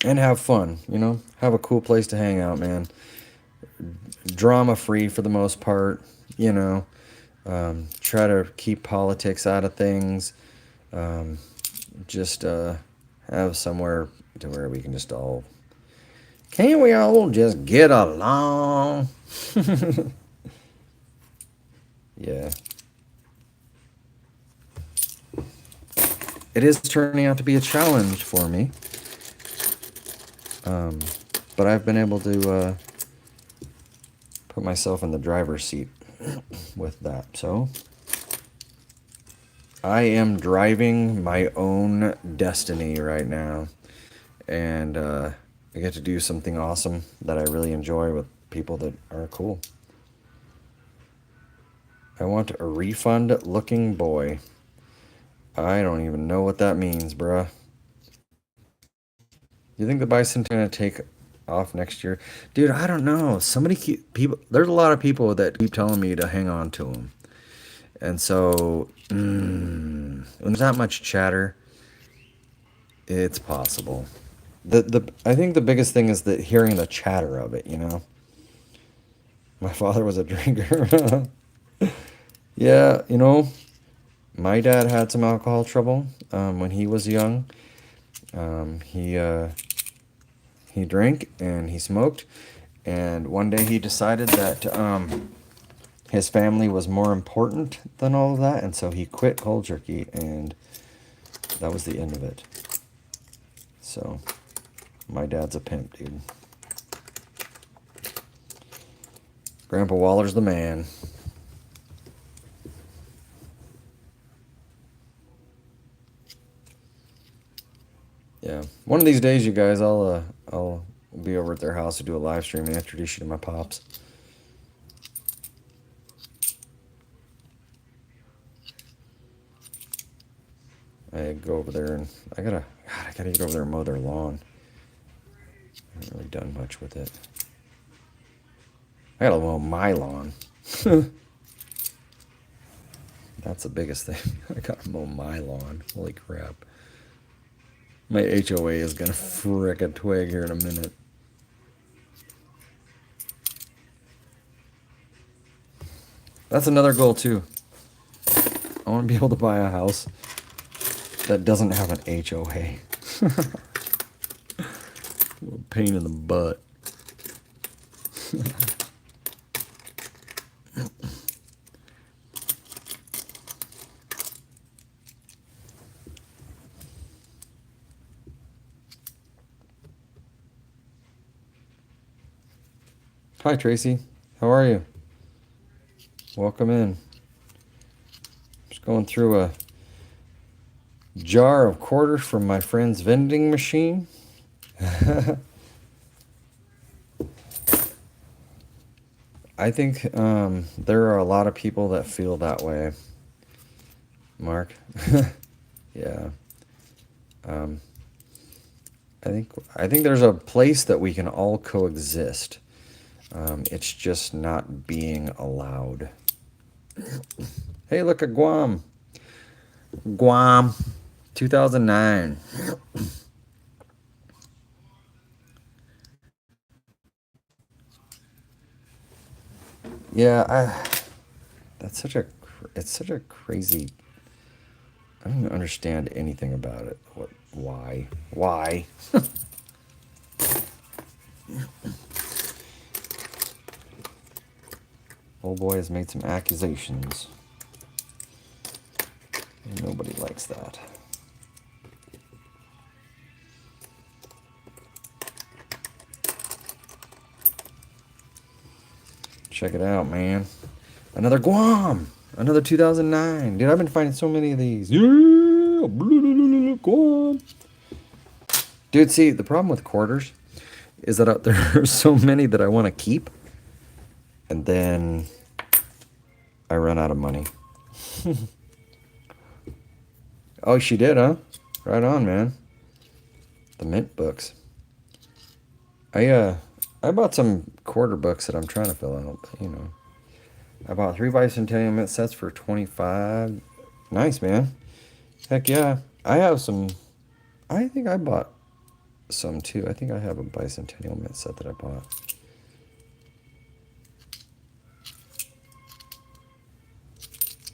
And have fun, have a cool place to hang out, man. Drama free for the most part, try to keep politics out of things. Just have somewhere to where we can just all, can't we all just get along? Yeah. It is turning out to be a challenge for me. But I've been able to put myself in the driver's seat with that. So I am driving my own destiny right now. And I get to do something awesome that I really enjoy with people that are cool. I want a refund looking boy. I don't even know what that means, bruh. You think the bicentennial gonna take off next year? Dude, I don't know. There's a lot of people that keep telling me to hang on to them. And so, when there's not much chatter, it's possible. I think the biggest thing is that hearing the chatter of it, My father was a drinker. Yeah, my dad had some alcohol trouble when he was young. He drank and he smoked, and one day he decided that his family was more important than all of that, and so he quit cold turkey, and that was the end of it. So, my dad's a pimp, dude. Grandpa Waller's the man. Yeah. One of these days, you guys, I'll be over at their house to do a live stream and introduce you to my pops. I go over there and I gotta get over there and mow their lawn. I haven't really done much with it. I gotta mow my lawn. That's the biggest thing. I gotta mow my lawn. Holy crap. My HOA is gonna frick a twig here in a minute. That's another goal too. I want to be able to buy a house that doesn't have an HOA. Pain in the butt. Hi Tracy, how are you? Welcome in. Just going through a jar of quarters from my friend's vending machine. I think there are a lot of people that feel that way, Mark. Yeah. I think there's a place that we can all coexist. It's just not being allowed. Hey, look at Guam. Guam, 2009. Yeah, that's such a it's such a crazy. I don't understand anything about it. What? Why? Why? Old boy has made some accusations. And nobody likes that. Check it out, man. Another Guam. Another 2009. Dude, I've been finding so many of these. Yeah, Guam. Dude, see, the problem with quarters is that there are so many that I want to keep, and then I run out of money. Oh, she did, huh? Right on, man. The mint books. I bought some quarter books that I'm trying to fill out, but, you know. I bought 3 bicentennial mint sets for 25. Nice, man. Heck yeah. I have some. I think I bought some too. I think I have a bicentennial mint set that I bought.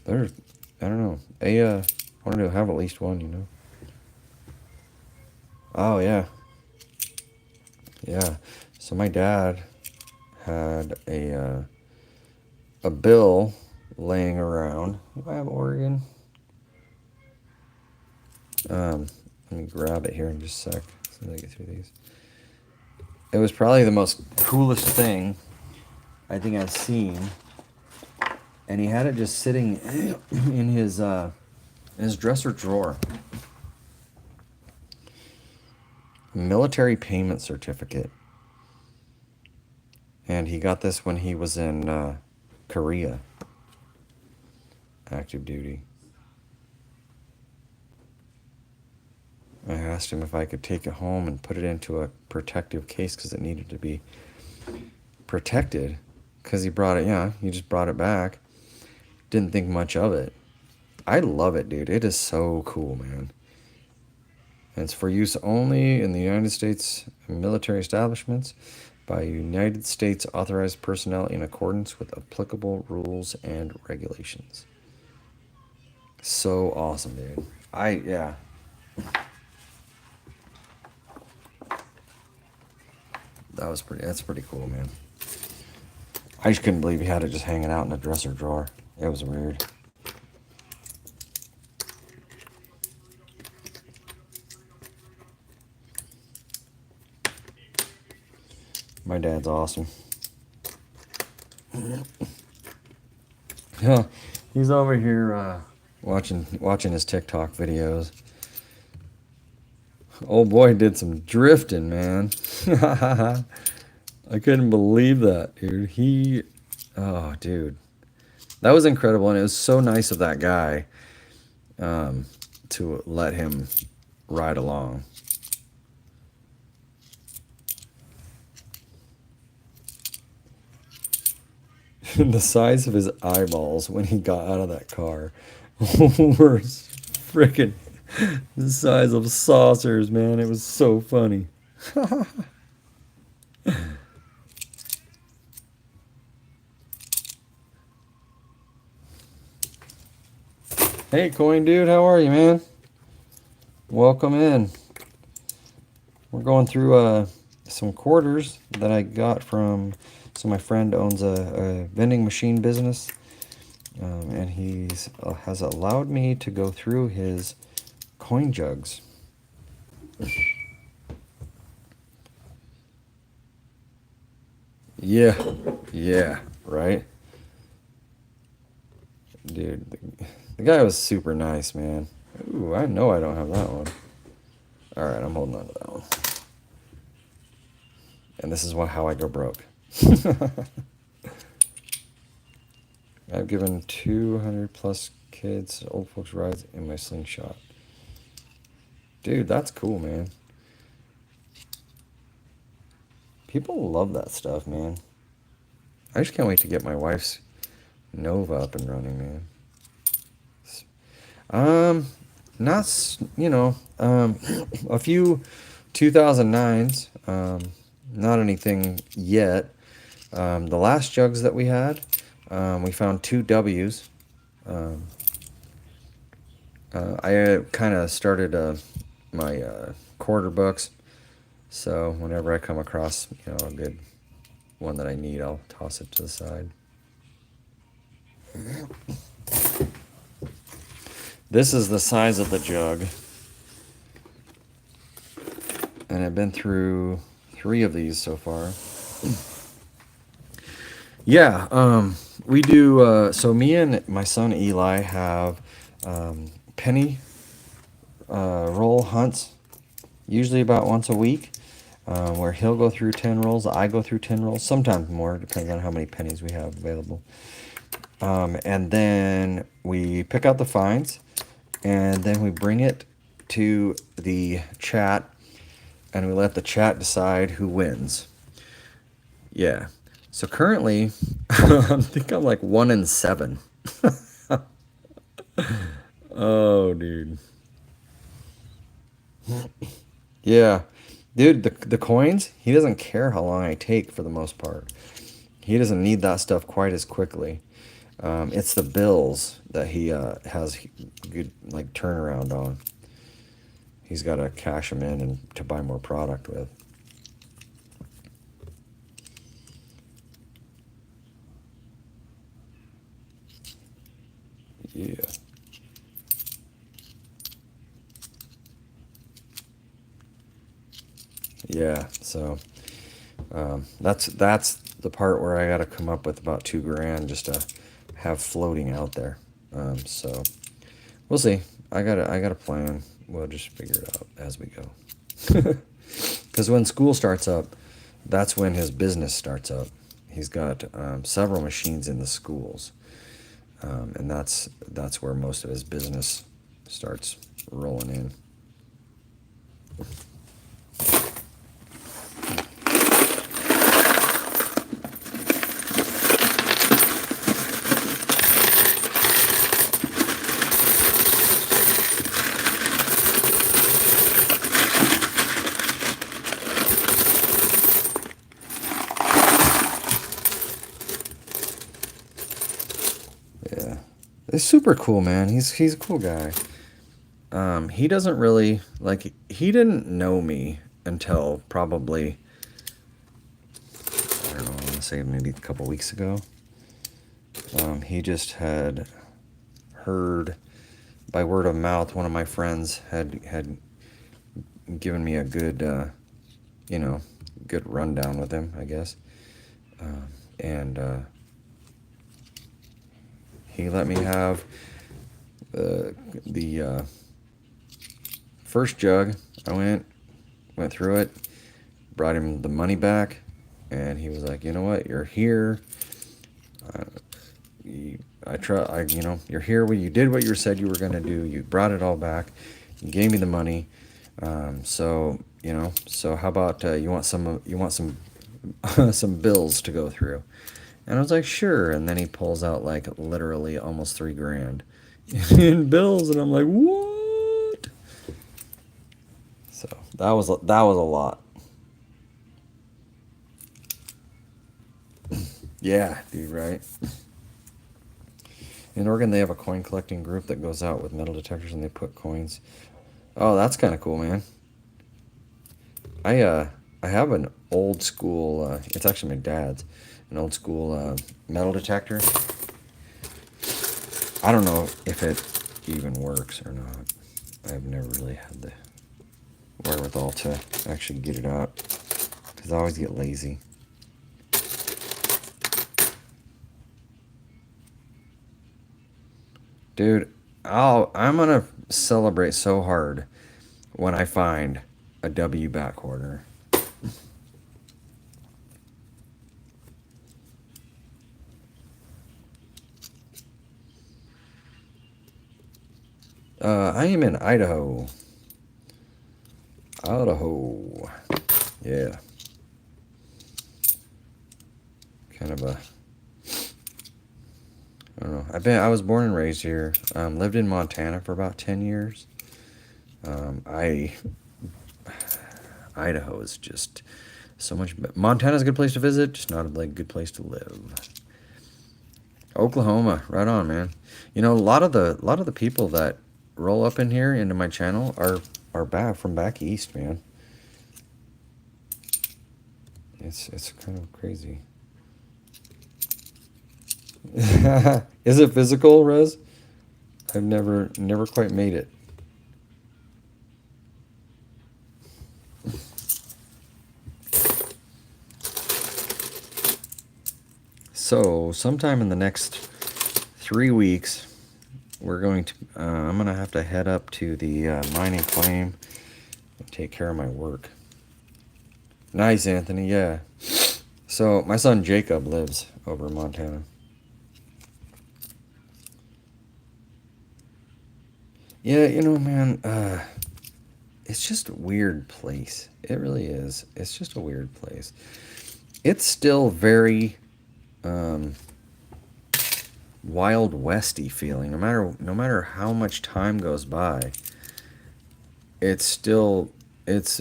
There's, I don't know. I wanted to have at least one, you know. Oh yeah, yeah. So my dad had a bill laying around. Do I have Oregon? Let me grab it here in just a sec. As soon as I get through these. It was probably the most coolest thing I think I've seen. And he had it just sitting in his dresser drawer. Military payment certificate. And he got this when he was in Korea. Active duty. I asked him if I could take it home and put it into a protective case because it needed to be protected. Because he brought it, yeah, he just brought it back. Didn't think much of it. I love it, dude. It is so cool, man. And it's for use only in the United States military establishments by United States authorized personnel in accordance with applicable rules and regulations. So awesome, dude. Yeah. That's pretty cool, man. I just couldn't believe he had it just hanging out in a dresser drawer. It was weird. My dad's awesome. Yeah, he's over here watching his TikTok videos. Old boy did some drifting, man. I couldn't believe that, dude. Oh, dude, that was incredible, and it was so nice of that guy to let him ride along. The size of his eyeballs when he got out of that car were freaking the size of saucers, man. It was so funny. Hey, Coin Dude, how are you, man? Welcome in. We're going through some quarters that I got from. So my friend owns a vending machine business, and he's has allowed me to go through his coin jugs. Yeah, yeah, right, dude. The guy was super nice, man. Ooh, I know I don't have that one. All right, I'm holding on to that one. And this is how I go broke. I've given 200 plus kids old folks rides in my slingshot. Dude, that's cool, man. People love that stuff, man. I just can't wait to get my wife's Nova up and running, man. Um, not, a few 2009s. Not anything yet. The last jugs that we had, we found two W's. I kind of started my quarter books, so whenever I come across, a good one that I need, I'll toss it to the side. This is the size of the jug, and I've been through 3 of these so far. Yeah, we do. So me and my son Eli have penny roll hunts, usually about once a week, where he'll go through 10 rolls, I go through 10 rolls, sometimes more, depends on how many pennies we have available. And then we pick out the finds, and then we bring it to the chat, and we let the chat decide who wins. Yeah. So currently, I think I'm like 1 in 7. Oh, dude. Yeah. Dude, the coins, he doesn't care how long I take for the most part. He doesn't need that stuff quite as quickly. It's the bills that he has good like turnaround on. He's got to cash them in and to buy more product with. Yeah. Yeah. So that's the part where I got to come up with about $2,000 just to have floating out there. So we'll see. I got a plan. We'll just figure it out as we go. Because when school starts up, that's when his business starts up. He's got several machines in the schools, and that's where most of his business starts rolling in. Yeah, it's super cool, man. He's a cool guy. He doesn't really like. He didn't know me until probably, I don't know, I want to say maybe a couple weeks ago. He just had heard by word of mouth. One of my friends had given me a good, good rundown with him, I guess, and he let me have the first jug. I went through it, brought him the money back, and he was like, you know what, you're here. You're here. You did what you said you were gonna do. You brought it all back. You gave me the money. So how about you want some some bills to go through? And I was like, sure. And then he pulls out like literally almost $3,000 in bills, and I'm like, what? So that was a lot. Yeah, dude, right? In Oregon, they have a coin collecting group that goes out with metal detectors and they put coins. Oh, that's kind of cool, man. I have an old school. It's actually my dad's, an old school metal detector. I don't know if it even works or not. I've never really had the wherewithal to actually get it out because I always get lazy. Dude, I'm gonna celebrate so hard when I find a W back quarter. I am in Idaho. Idaho. Yeah. Kind of a. I don't know. I was born and raised here. Lived in Montana for about 10 years. I Idaho is just so much. Montana's a good place to visit, just not a good place to live. Oklahoma, right on, man. You know, a lot of the people that roll up in here into my channel are back from back east, man. It's kind of crazy. Is it physical, Rez? I've never quite made it. So sometime in the next 3 weeks, I'm gonna have to head up to the mining claim and take care of my work. Nice, Anthony. Yeah. So my son Jacob lives over in Montana. Yeah, man, it's just a weird place. It really is. It's just a weird place. It's still very um, Wild Westy feeling. No matter how much time goes by, it's still it's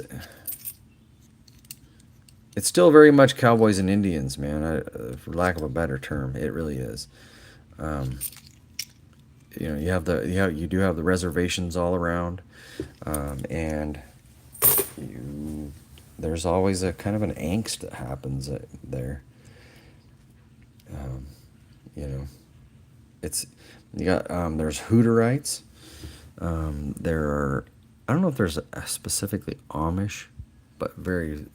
it's still very much cowboys and Indians, man. For lack of a better term, it really is. Um, you do have the reservations all around, and you there's always a kind of an angst that happens there. Um, you know, it's you got there's Hooterites. There are I don't know if there's a specifically Amish, but very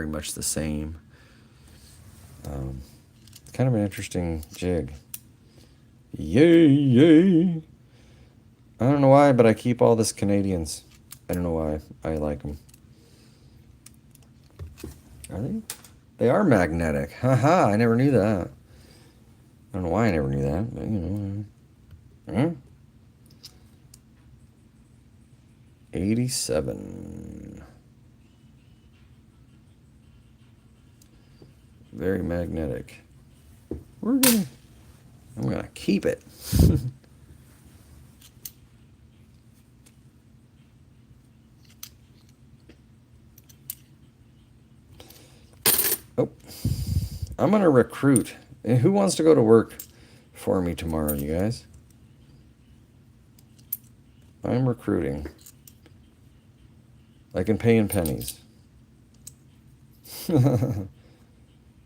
much the same. Um, Kind of an interesting jig. Yay, yay! I don't know why, but I keep all this Canadians. I don't know why. I like them. Are they? They are magnetic. Haha, I never knew that. I don't know why I never knew that, but you know. Huh? 87. Very magnetic. I'm gonna keep it. Oh, I'm gonna recruit. And who wants to go to work for me tomorrow, you guys? I'm recruiting. I can pay in pennies.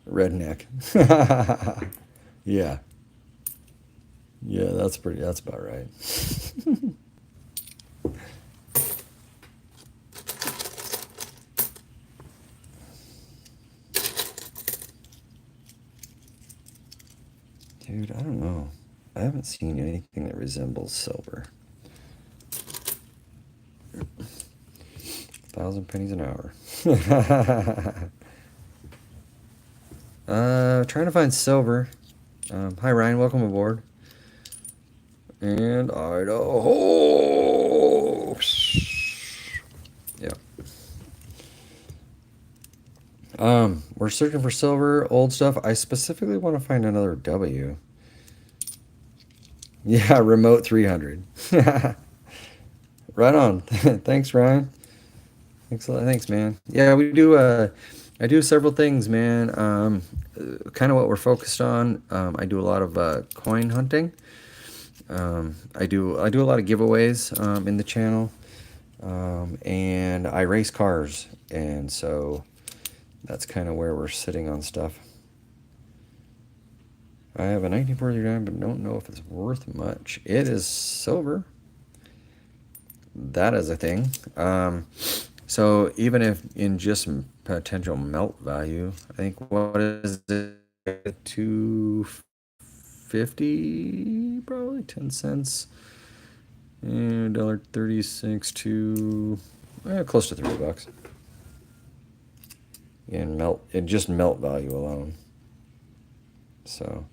Redneck. Yeah. Yeah, that's about right. Dude, I don't know. I haven't seen anything that resembles silver. 1,000 pennies an hour. Trying to find silver. Hi Ryan, welcome aboard. And Idaho. Yeah. We're searching for silver, old stuff. I specifically want to find another W. Yeah, remote 300. Right on. Thanks, Ryan. Thanks a lot. Thanks, man. Yeah, we do. I do several things, man. Kind of what we're focused on. I do a lot of coin hunting. I do a lot of giveaways in the channel, and I race cars, and so that's kind of where we're sitting on stuff. I have a 1949, but don't know if it's worth much. It is silver. That is a thing. So even if in just potential melt value, I think what is it? 250, probably 10 cents. $1.36 to close to $3. In just melt value alone. So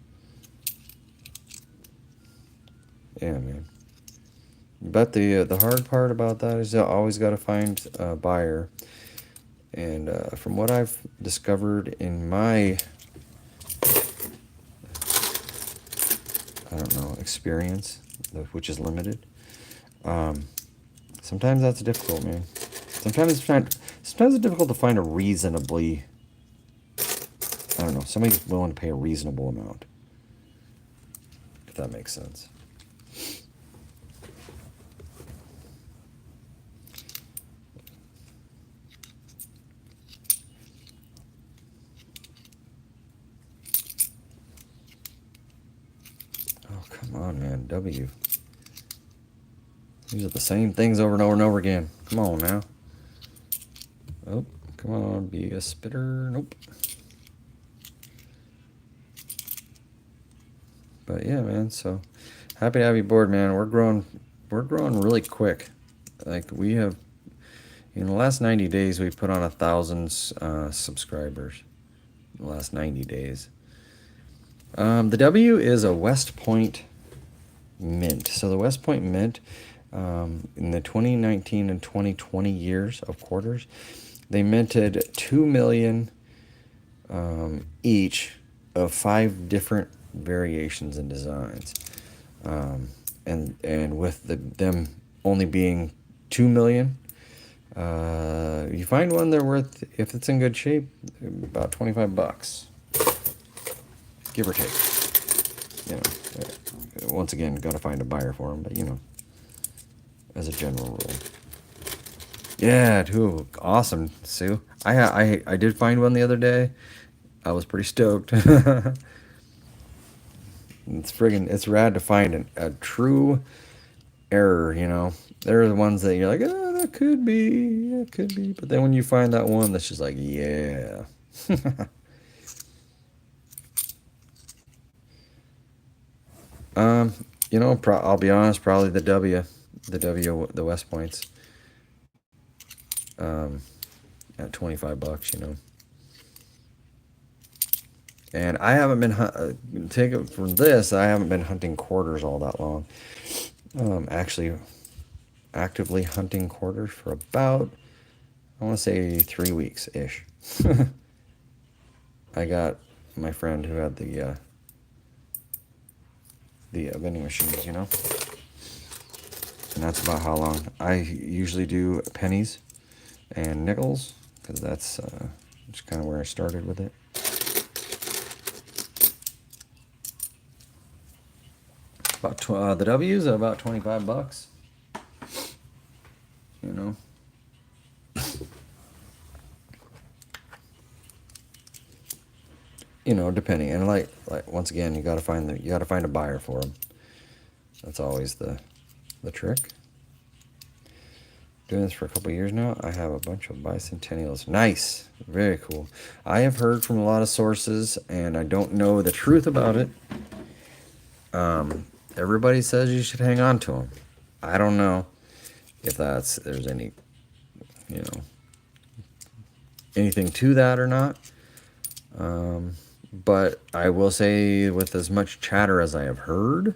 yeah, man. But the hard part about that is you always got to find a buyer. And from what I've discovered in my, I don't know, experience, which is limited, sometimes that's difficult, man. Sometimes it's difficult to find a reasonably, I don't know, somebody's willing to pay a reasonable amount, if that makes sense. Oh, come on, man. W. These are the same things over and over and over again. Come on now. Oh, come on, be a spitter. Nope. But yeah, man, so happy to have you aboard, man. We're growing really quick. Like we have, in the last 90 days, we've put on 1,000 subscribers. In the last 90 days. The W is a West Point mint. So the West Point mint, in the 2019 and 2020 years of quarters, they minted 2 million each of 5 different variations and designs. And with them only being 2 million, you find one they're worth, if it's in good shape, about $25, give or take. You know, once again, got to find a buyer for them, but you know, as a general rule. Yeah, too awesome, Sue. I did find one the other day. I was pretty stoked. It's rad to find a true error, you know. There are the ones that you're like, oh, that could be. But then when you find that one that's just like, yeah. You know, I'll be honest, probably the West Points. At $25, you know. And I haven't been take it from this. I haven't been hunting quarters all that long. Actually, actively hunting quarters for about, I want to say 3 weeks ish. I got my friend who had the vending machines, you know, and that's about how long. I usually do pennies and nickels because that's just kind of where I started with it. About the W's at about $25, you know. You know, depending, and like once again, you gotta find a buyer for them. That's always the trick. Doing this for a couple years now. I have a bunch of bicentennials. Nice, very cool. I have heard from a lot of sources, and I don't know the truth about it. Everybody says you should hang on to them. I don't know if there's any, you know, anything to that or not. But I will say, with as much chatter as I have heard,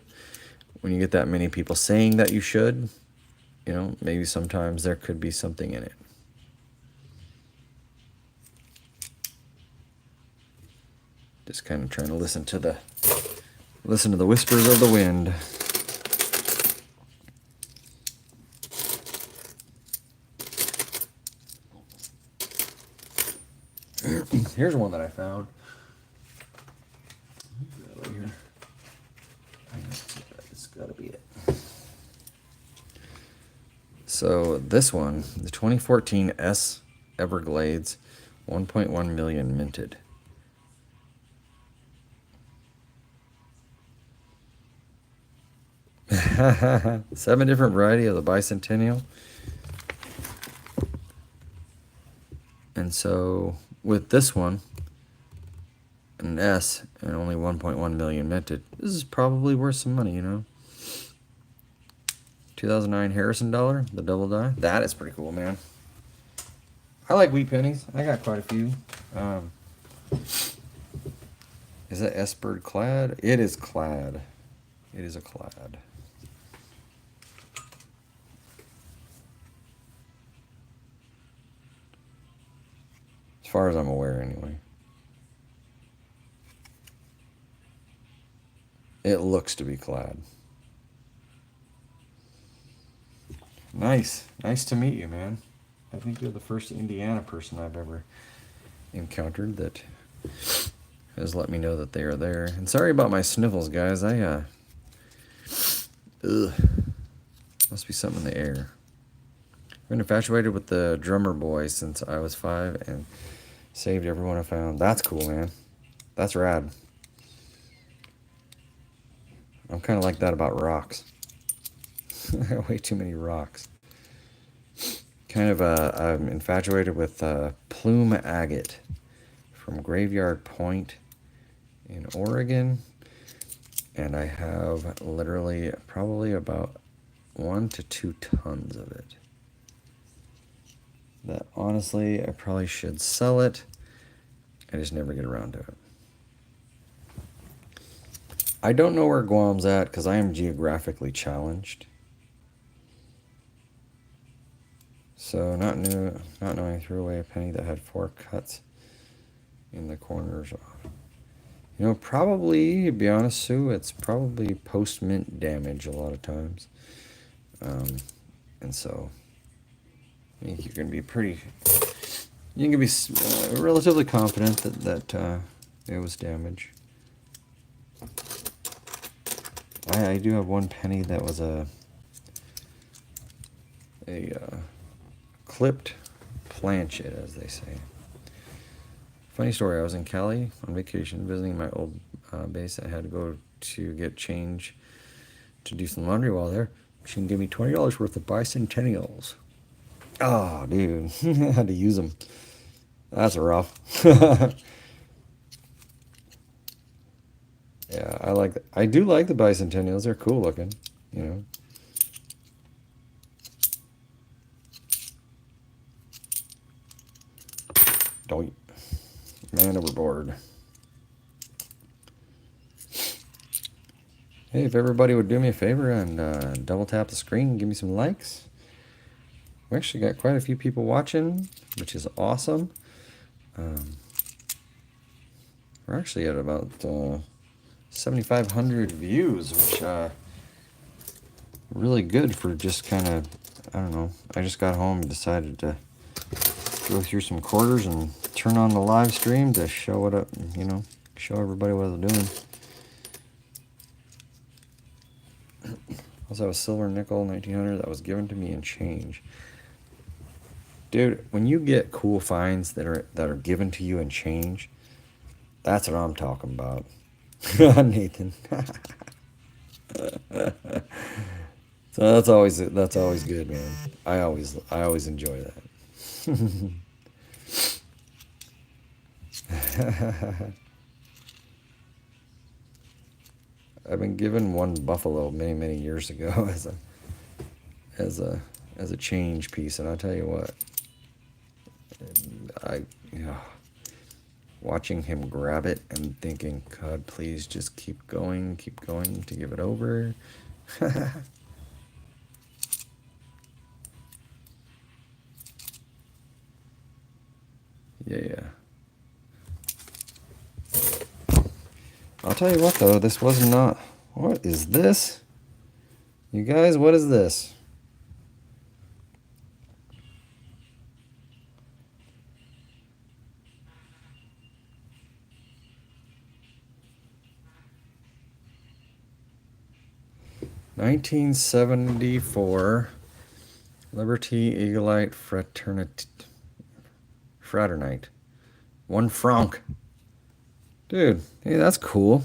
when you get that many people saying that you should, you know, maybe sometimes there could be something in it. Just kind of trying to listen to the whispers of the wind. Here's one that I found. It's got to be it. So this one, the 2014 S Everglades, 1.1 million minted. Seven different variety of the bicentennial. And so with this one, an S and only 1.1 million minted, this is probably worth some money, you know. 2009 Harrison dollar, the double die. That is pretty cool, man. I like wheat pennies. I got quite a few. Is that S-bird clad? It is clad. It is a clad. As far as I'm aware, anyway. It looks to be clad. Nice. Nice to meet you, man. I think you're the first Indiana person I've ever encountered that has let me know that they are there. And sorry about my sniffles, guys. Must be something in the air. I've been infatuated with the drummer boy since I was 5 and saved everyone I found. That's cool, man. That's rad. I'm kind of like that about rocks. I got way too many rocks. I'm infatuated with plume agate from Graveyard Point in Oregon. And I have literally probably about 1 to 2 tons of it. That honestly, I probably should sell it. I just never get around to it. I don't know where Guam's at because I am geographically challenged. So not knowing I threw away a penny that had 4 cuts in the corners. You know, probably, to be honest, Sue, it's probably post-mint damage a lot of times. And so I think you're going to be you can be relatively confident that it was damage. I do have one penny that was a clipped planchet, as they say. Funny story, I was in Cali on vacation visiting my old base. I had to go to get change to do some laundry while there. She can give me $20 worth of bicentennials. Oh, dude, I had to use them. That's rough. Yeah, I do like the bicentennials. They're cool looking, you know. Don't man overboard. Hey, if everybody would do me a favor and double tap the screen and give me some likes. We actually got quite a few people watching, which is awesome. We're actually at about 7,500 views, which really good for just kind of, I don't know. I just got home and decided to go through some quarters and turn on the live stream to show it up, you know, show everybody what I'm doing. Also, a silver nickel 1900 that was given to me in change. Dude, when you get cool finds that are given to you in change, that's what I'm talking about. Nathan. So that's always good, man. I always enjoy that. I've been given one buffalo many years ago as a change piece, and I'll tell you what, watching him grab it and thinking, God, please just keep going to give it over. Yeah. I'll tell you what, though, this was not... What is this? You guys, what is this? $1974 Liberty, Eaglite, Fraternite. 1 franc. Dude, hey, that's cool.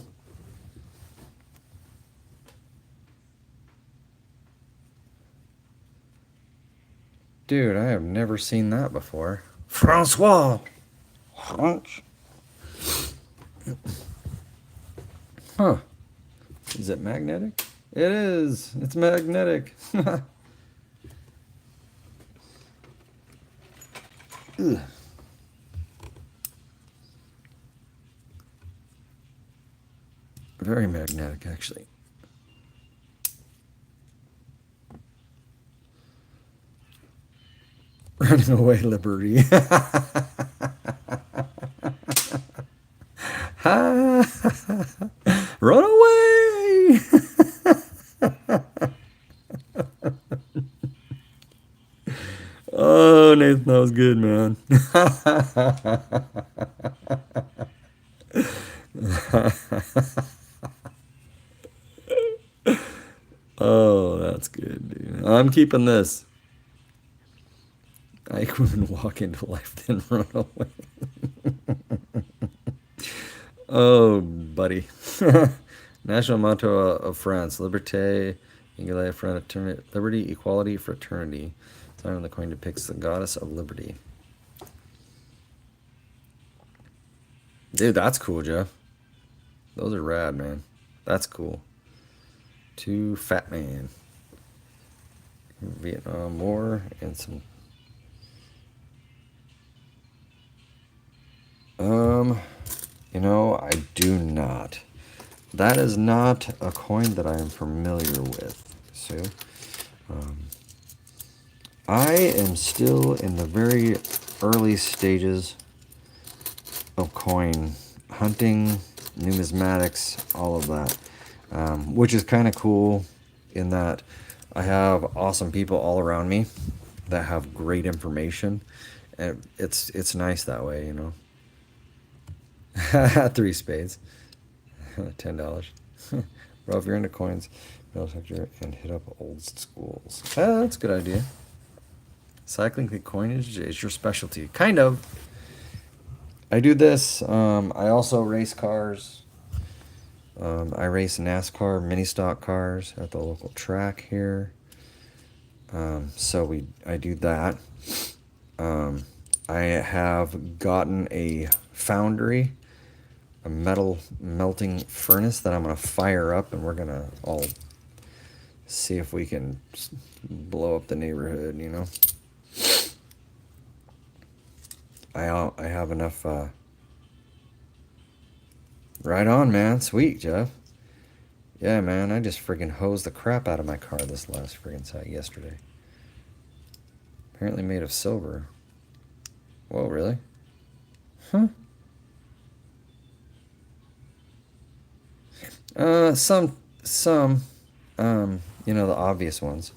Dude, I have never seen that before. Francois! French? Huh. Is it magnetic? It is. It's magnetic. Ugh. Very magnetic, actually. Running away, Liberty. Run away! Oh, Nathan, that was good, man. Oh, that's good, dude. I'm keeping this. I couldn't walk into life, then run away. Oh, buddy. National motto of France: Liberté, Égalité, Fraternité, Liberty, Equality, Fraternity. The sign on the coin depicts the goddess of liberty. Dude, that's cool, Jeff. Those are rad, man. That's cool. Two fat man. Vietnam War and some. I do not. That is not a coin that I am familiar with. So, I am still in the very early stages of coin hunting, numismatics, all of that, which is kind of cool in that I have awesome people all around me that have great information, and it's nice that way, 3 spades. $10. Well, if you're into coins, middle sector and hit up old schools. That's a good idea. Cycling through coinage is your specialty. Kind of. I do this. I also race cars. I race NASCAR mini stock cars at the local track here. So I do that. I have gotten a foundry, a metal melting furnace that I'm going to fire up, and we're going to all see if we can blow up the neighborhood, I have enough. Right on, man. Sweet, Jeff. Yeah, man. I just friggin' hosed the crap out of my car this last friggin' site yesterday. Apparently made of silver. Whoa, really? Huh? Some, the obvious ones.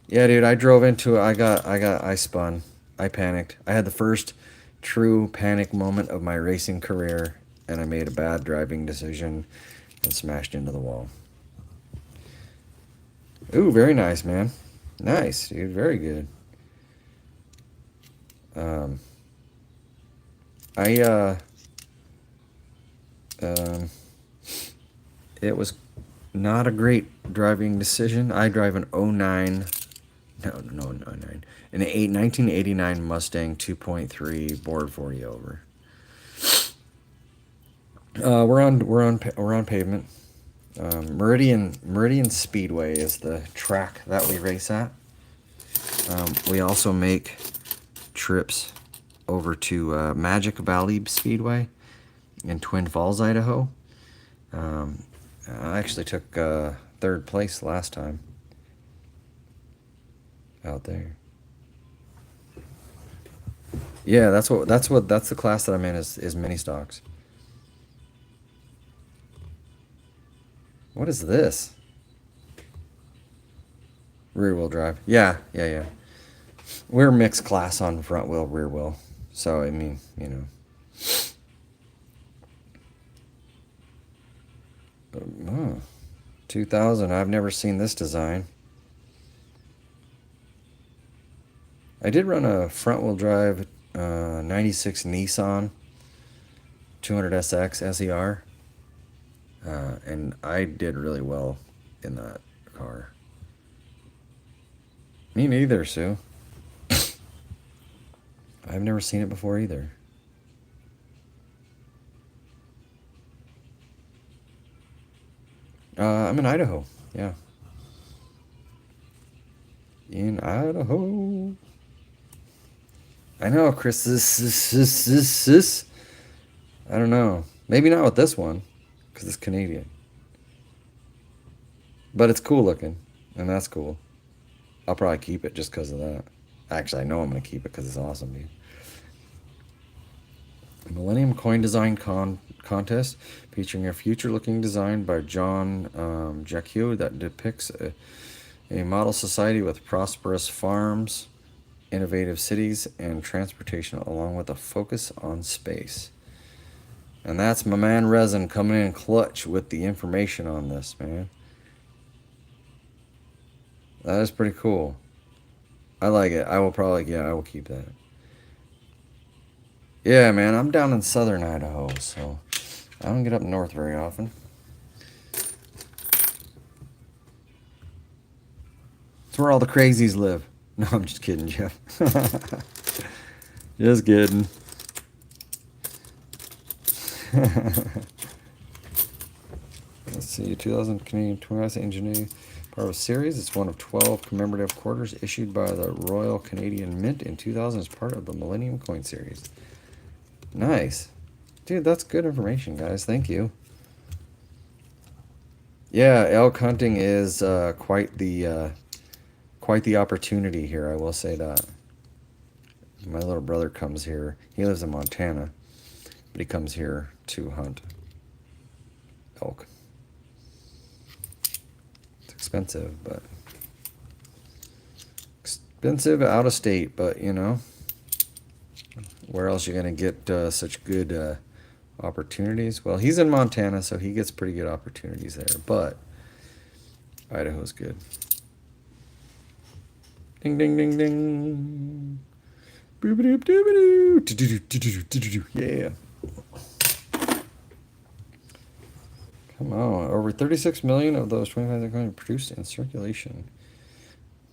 Yeah, dude, I drove into it. I spun. I panicked. I had the first true panic moment of my racing career, and I made a bad driving decision and smashed into the wall. Ooh, very nice, man. Nice, dude. Very good. I, it was not a great driving decision. I drive an 09, no, 09, an 1989 Mustang 2.3 board 40 over. We're on pavement. Meridian Speedway is the track that we race at. We also make trips over to Magic Valley Speedway in Twin Falls, Idaho. I actually took 3rd place last time out there. Yeah, that's the class that I'm in is mini stocks. What is this? Rear wheel drive. Yeah. We're mixed class on front wheel, rear wheel. So I mean, 2000. I've never seen this design. I did run a front-wheel drive 96 Nissan 200SX SER, and I did really well in that car. Me neither, Sue. I've never seen it before either. I'm in Idaho. Yeah. In Idaho. I know, Chris. This. I don't know. Maybe not with this one, because it's Canadian. But it's cool looking, and that's cool. I'll probably keep it just because of that. Actually, I know I'm going to keep it because it's awesome, dude. Millennium Coin Design Contest featuring a future-looking design by John Jacquio that depicts a model society with prosperous farms, innovative cities, and transportation, along with a focus on space. And that's my man Resin coming in clutch with the information on this, man. That is pretty cool. I like it. I will keep that. Yeah, man, I'm down in southern Idaho, so I don't get up north very often. It's where all the crazies live. No, I'm just kidding, Jeff. Just kidding. Let's see, 2000 Canadian 20th Engineering part of a series. It's one of 12 commemorative quarters issued by the Royal Canadian Mint in 2000 as part of the Millennium Coin series. Nice. Dude, that's good information, guys. Thank you. Yeah, elk hunting is quite the opportunity here, I will say that. My little brother comes here. He lives in Montana, but he comes here to hunt elk. It's expensive, but expensive out of state, but you know, where else are you going to get such good opportunities? Well, he's in Montana, so he gets pretty good opportunities there, but Idaho's good. Ding, ding, ding, ding. Yeah. Come on. Over 36 million of those 25 are going to be produced in circulation.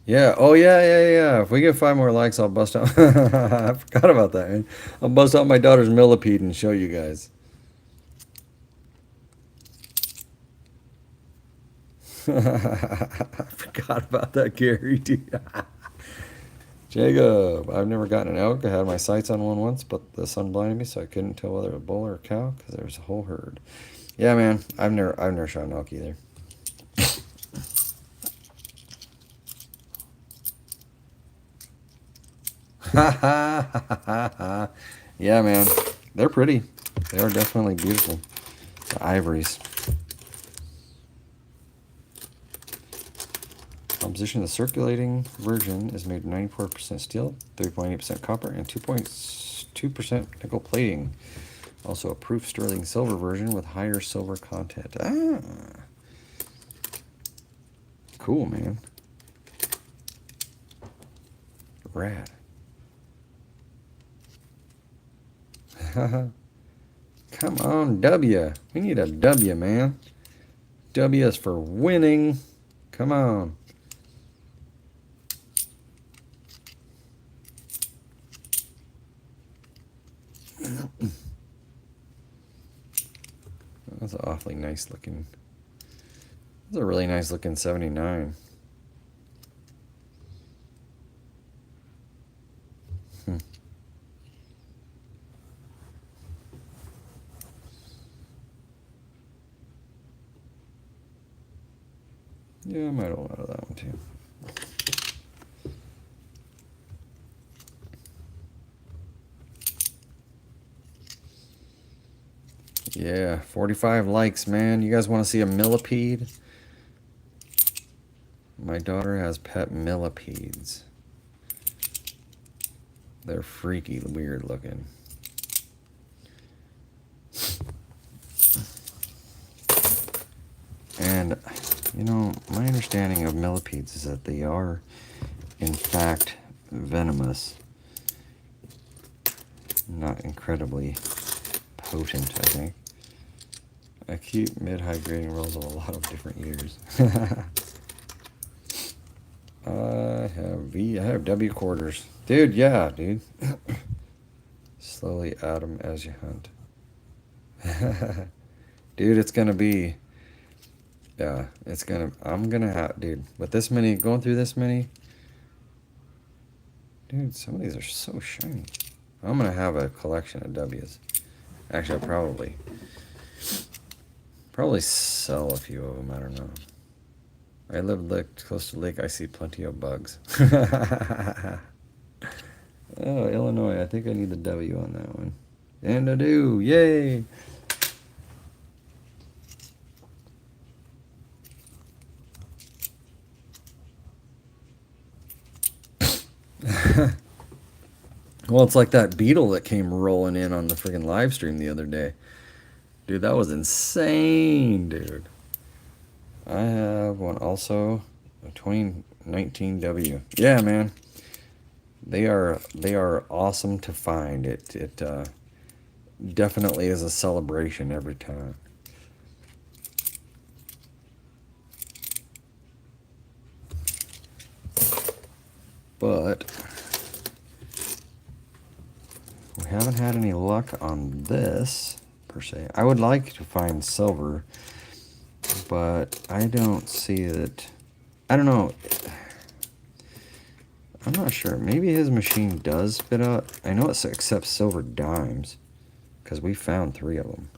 Yeah. Oh, yeah. If we get 5 more likes, I'll bust out. I forgot about that, man. I'll bust out my daughter's Millipede and show you guys. I forgot about that, Gary. Jacob, I've never gotten an elk. I had my sights on one once, but the sun blinded me, so I couldn't tell whether it was a bull or a cow because there was a whole herd. Yeah, man, I've never shot an elk either. Yeah, man, they're pretty. They are definitely beautiful. The ivories. Composition of the circulating version is made of 94% steel, 3.8% copper, and 2.2% nickel plating. Also a proof sterling silver version with higher silver content. Ah. Cool, man. Rad. Come on, W. We need a W, man. W is for winning. Come on. That's an awfully nice looking. That's a really nice looking 79. Yeah, I might have out of that one too. Yeah, 45 likes, man. You guys want to see a millipede? My daughter has pet millipedes. They're freaky, weird looking. And, you know, my understanding of millipedes is that they are, in fact, venomous. Not incredibly potent, I think. I keep mid-high grading rolls of a lot of different years. I have W quarters. Dude, yeah, dude. Slowly add them as you hunt. Dude, it's gonna be... Yeah, it's gonna... I'm gonna have... Dude, with this many... Going through this many... Dude, some of these are so shiny. I'm gonna have a collection of W's. Actually, I'll probably sell a few of them. I don't know. I live close to the lake. I see plenty of bugs. Oh, Illinois. I think I need the W on that one. And I do. Yay! Well, it's like that beetle that came rolling in on the friggin' live stream the other day. Dude, that was insane, dude. I have one also, a 2019 W. Yeah, man. They are awesome to find. It definitely is a celebration every time. But we haven't had any luck on this per se. I would like to find silver, but I don't see it. I don't know. I'm not sure. Maybe his machine does spit out. I know it accepts silver dimes because we found 3 of them.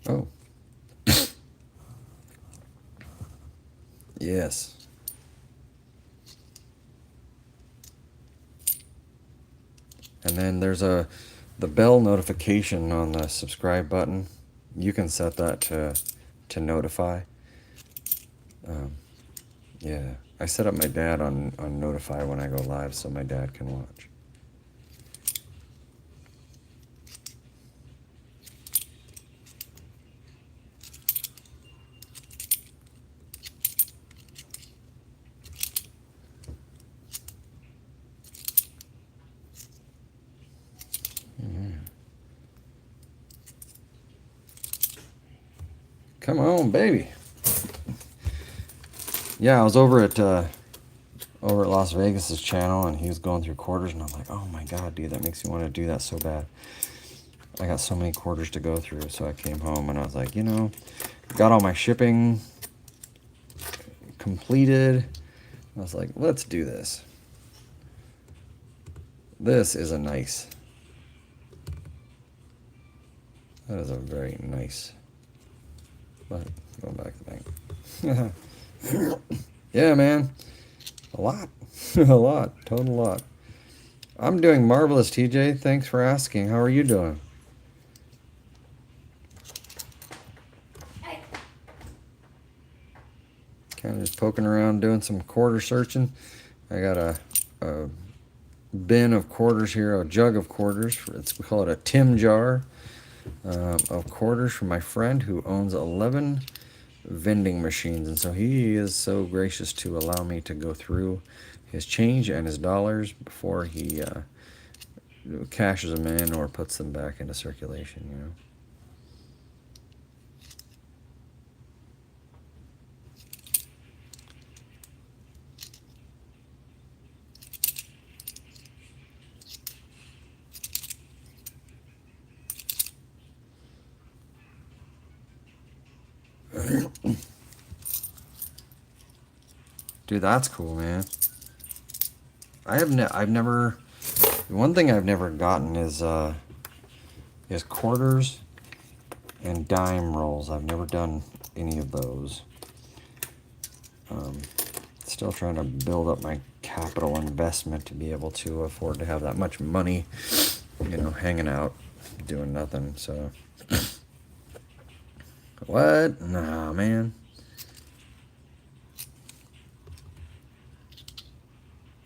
Oh. Yes. And then there's the bell notification on the subscribe button. You can set that to notify. Yeah, I set up my dad on notify when I go live so my dad can watch. Come on, baby. Yeah, I was over at Las Vegas's channel, and he was going through quarters, and I'm like, oh my god, dude, that makes me want to do that so bad. I got so many quarters to go through, so I came home and I was like, you know, got all my shipping completed. I was like, let's do this. This is a nice. That is a very nice. But going back to the bank. Yeah, man. A lot. A lot. Total lot. I'm doing marvelous, TJ. Thanks for asking. How are you doing? Kind of just poking around doing some quarter searching. I got a bin of quarters here, a jug of quarters. We call it a Timjar of quarters from my friend who owns 11 vending machines. And so he is so gracious to allow me to go through his change and his dollars before he cashes them in or puts them back into circulation, you know. Dude, that's cool, man. I've never. One thing I've never gotten is quarters and dime rolls. I've never done any of those. Still trying to build up my capital investment to be able to afford to have that much money, you know, hanging out, doing nothing. So, what? Nah, man.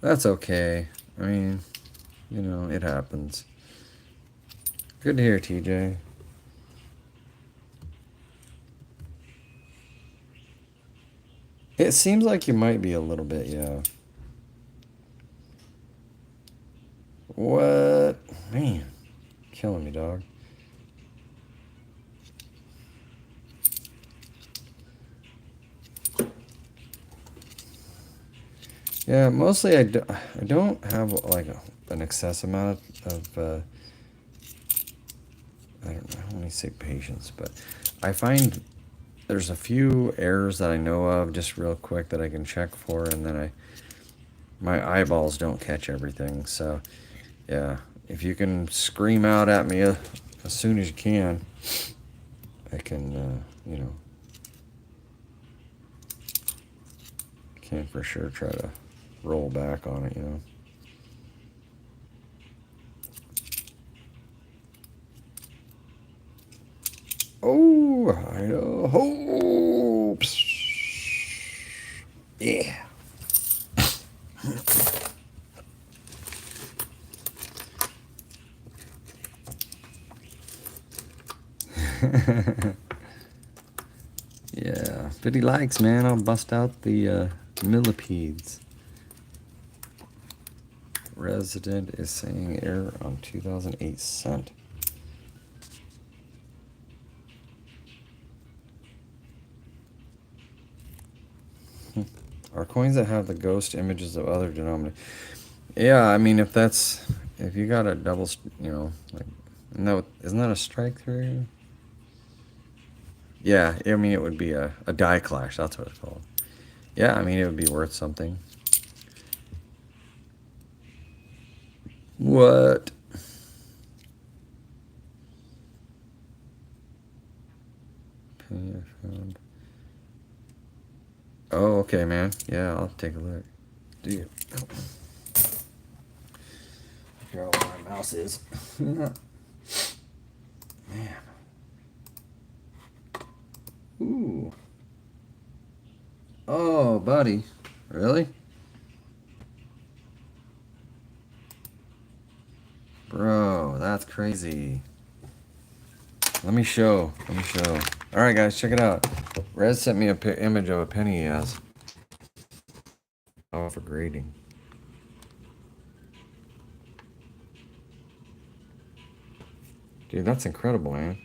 That's okay. I mean, you know, it happens. Good to hear, TJ. It seems like you might be a little bit, yeah. What? Man, killing me, dog. Yeah, mostly I don't have like an excess amount of I don't want to say patience, but I find there's a few errors that I know of just real quick that I can check for, and then my eyeballs don't catch everything. So yeah, if you can scream out at me as soon as you can, I can can for sure try to roll back on it, Oh, Idaho. Yeah. Yeah. 50 likes, man. I'll bust out the millipedes. Resident is saying error on 2008 cent. Are coins that have the ghost images of other denominators? Yeah, I mean, if you got a double, like, no, isn't that a strike through? Yeah, I mean, it would be a die clash. That's what it's called. Yeah, I mean, it would be worth something. What? Penny I found. Oh, okay, man. Yeah, I'll take a look. Dude. Figure out where my mouse is. Man. Ooh. Oh, buddy. Really? Bro, that's crazy. Let me show. Alright, guys, check it out. Rez sent me a image of a penny he has. Oh, for grading. Dude, that's incredible, man.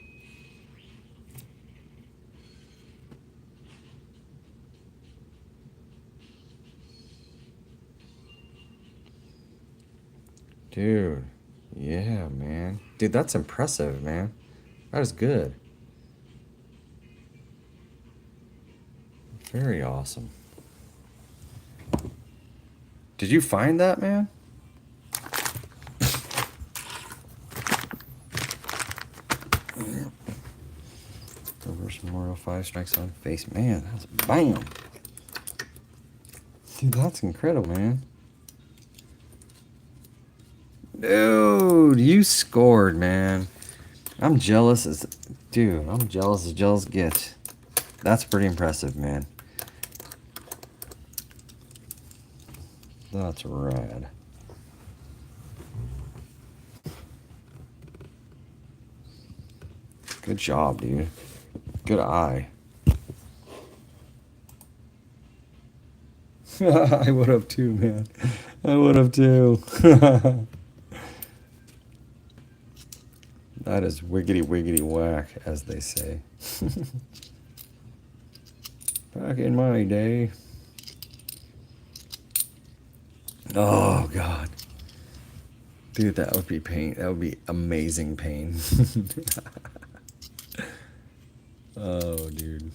Dude. Yeah, man. Dude, that's impressive, man. That is good. Very awesome. Did you find that, man? Reverse Memorial 5 strikes on face. Man, that's bam. Dude, that's incredible, man. Dude, you scored, man. I'm jealous as... Dude, I'm jealous as jealous gets. That's pretty impressive, man. That's rad. Good job, dude. Good eye. I would have too, man. I would have too. That is wiggity wiggity whack, as they say. Back in my day. Oh, God. Dude, that would be pain. That would be amazing pain. Oh, dude.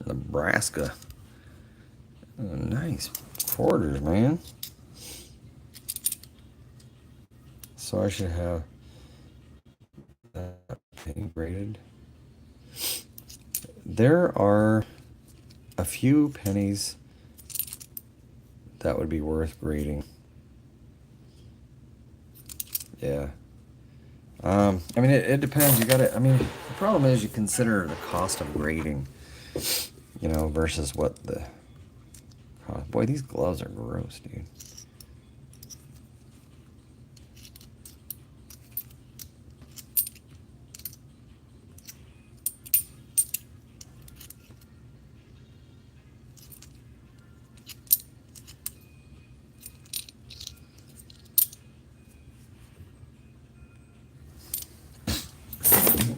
Nebraska. Oh, nice quarters, man. So I should have that penny graded. There are a few pennies that would be worth grading. Yeah. I mean, it depends. You gotta, I mean, the problem is you consider the cost of grading, versus what the cost. Boy, these gloves are gross, dude.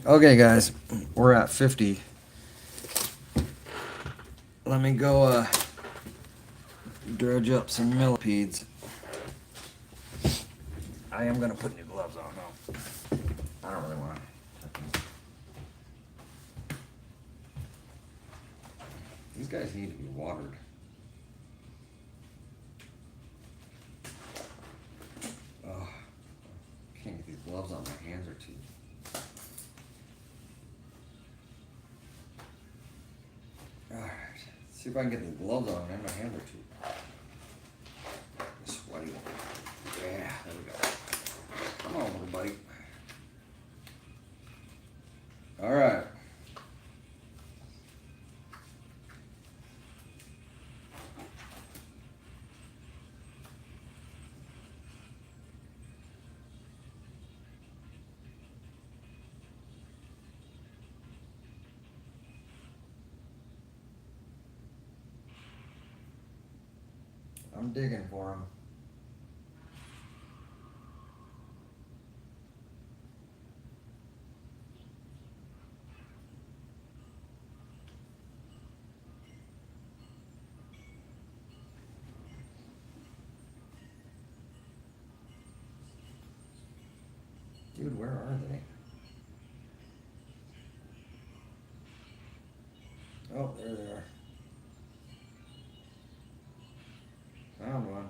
Okay, guys, we're at 50. Let me go dredge up some millipedes. I am gonna put new gloves on though. I don't really want to. These guys need to be watered. Oh, can't get these gloves on. My hands are too. Alright, see if I can get these gloves on and my hands are too sweaty. Yeah, there we go. Come on, little buddy. Alright. I'm digging for him. Dude, where are they? Oh, there they are. Found one.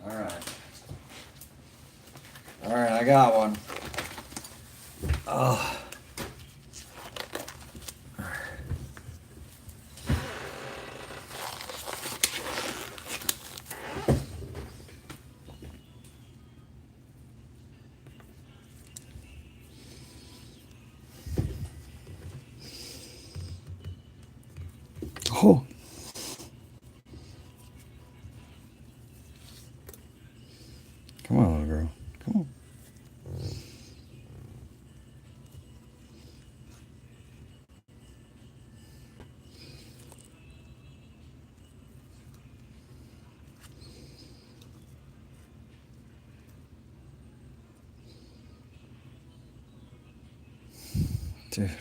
Alright. Alright, I got one. Oh. Oh. Come on, little girl. Come on. Dude.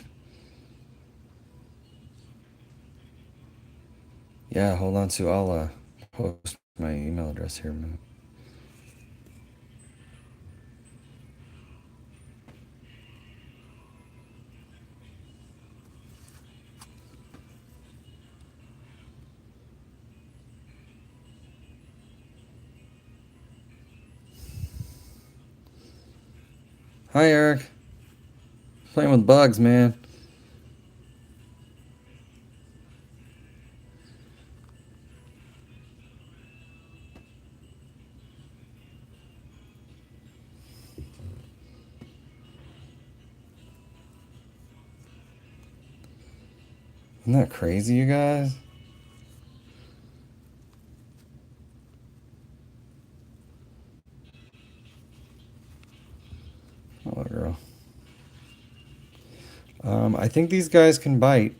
Yeah, hold on, Sue. I'll post my email address here in a minute. Hi, Eric. Playing with bugs, man. Isn't that crazy, you guys? Oh, girl. I think these guys can bite,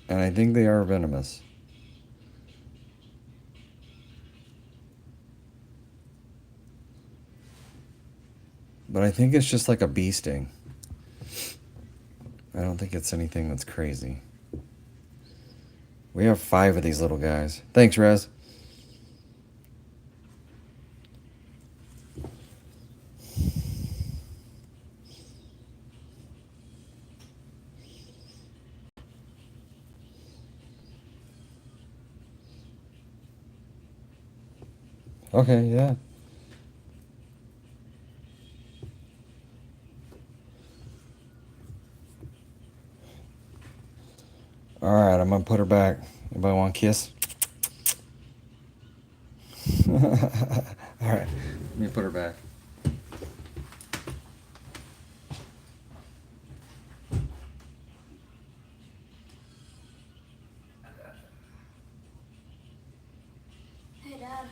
and I think they are venomous. But I think it's just like a bee sting. I don't think it's anything that's crazy. We have 5 of these little guys. Thanks, Rez. Okay, yeah. Alright, I'm gonna put her back. Anybody want a kiss? Alright, let me put her back. Hey, Dad.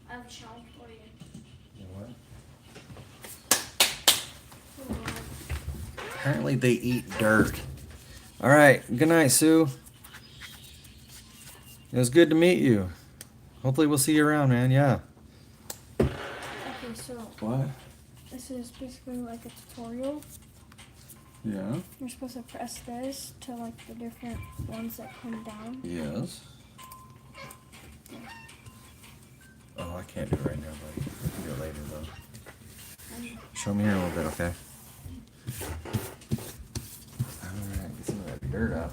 I have a challenge for you. You know what? Hold on. Apparently they eat dirt. Alright, good night, Sue. It was good to meet you. Hopefully we'll see you around, man. Yeah. Okay, so What? this is basically like a tutorial. Yeah. You're supposed to press this to like the different ones that come down. Yes. Oh, I can't do it right now, buddy. I can do it later, though. Show me here a little bit, okay? Alright, get some of that dirt out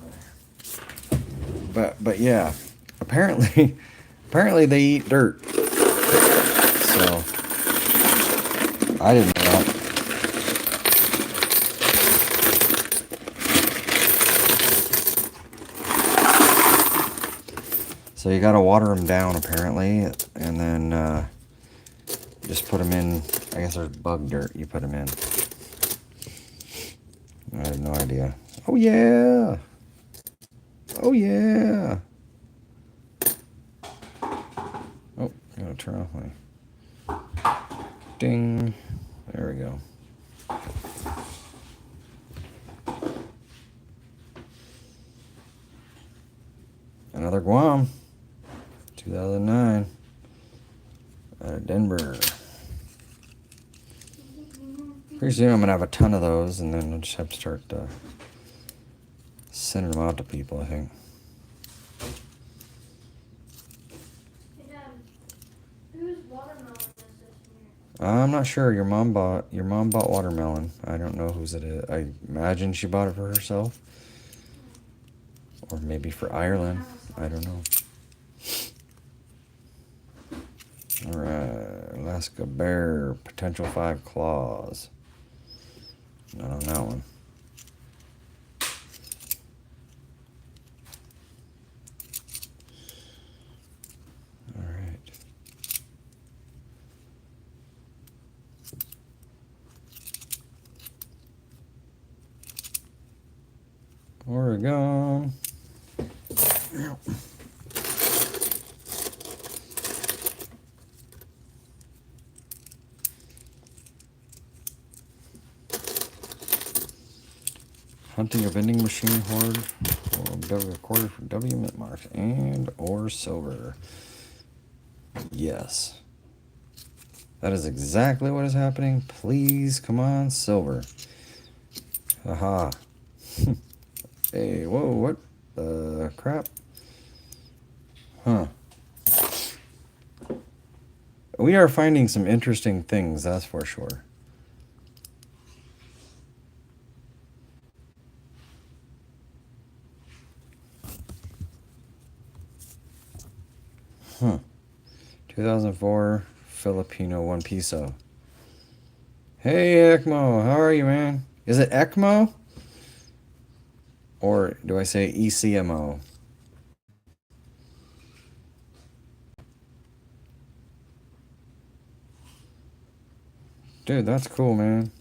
there. But yeah, apparently they eat dirt. So I didn't know that. So you gotta water them down apparently, and then just put them in. I guess there's bug dirt. You put them in. I have no idea. Oh yeah. Oh yeah. Oh, gotta turn off my. Ding. There we go. Another Guam. 2009. Out of Denver. Pretty soon I'm gonna have a ton of those, and then I'll just have to start sending them out to people, I think. Hey Dad, whose watermelon is this here? I'm not sure. Your mom bought watermelon. I don't know whose it is. I imagine she bought it for herself, or maybe for Ireland. I don't know. All right, Alaska bear, potential 5 claws. Not on that one. All right. Oregon. Hunting a vending machine hoard or W recorded for W mint marks and or silver. Yes. That is exactly what is happening. Please, come on, silver. Aha. Hey, whoa, what the crap? Huh. We are finding some interesting things, that's for sure. Huh. 2004 Filipino 1 peso. Hey, ECMO, how are you, man? Is it ECMO? Or do I say ECMO? Dude, that's cool, man.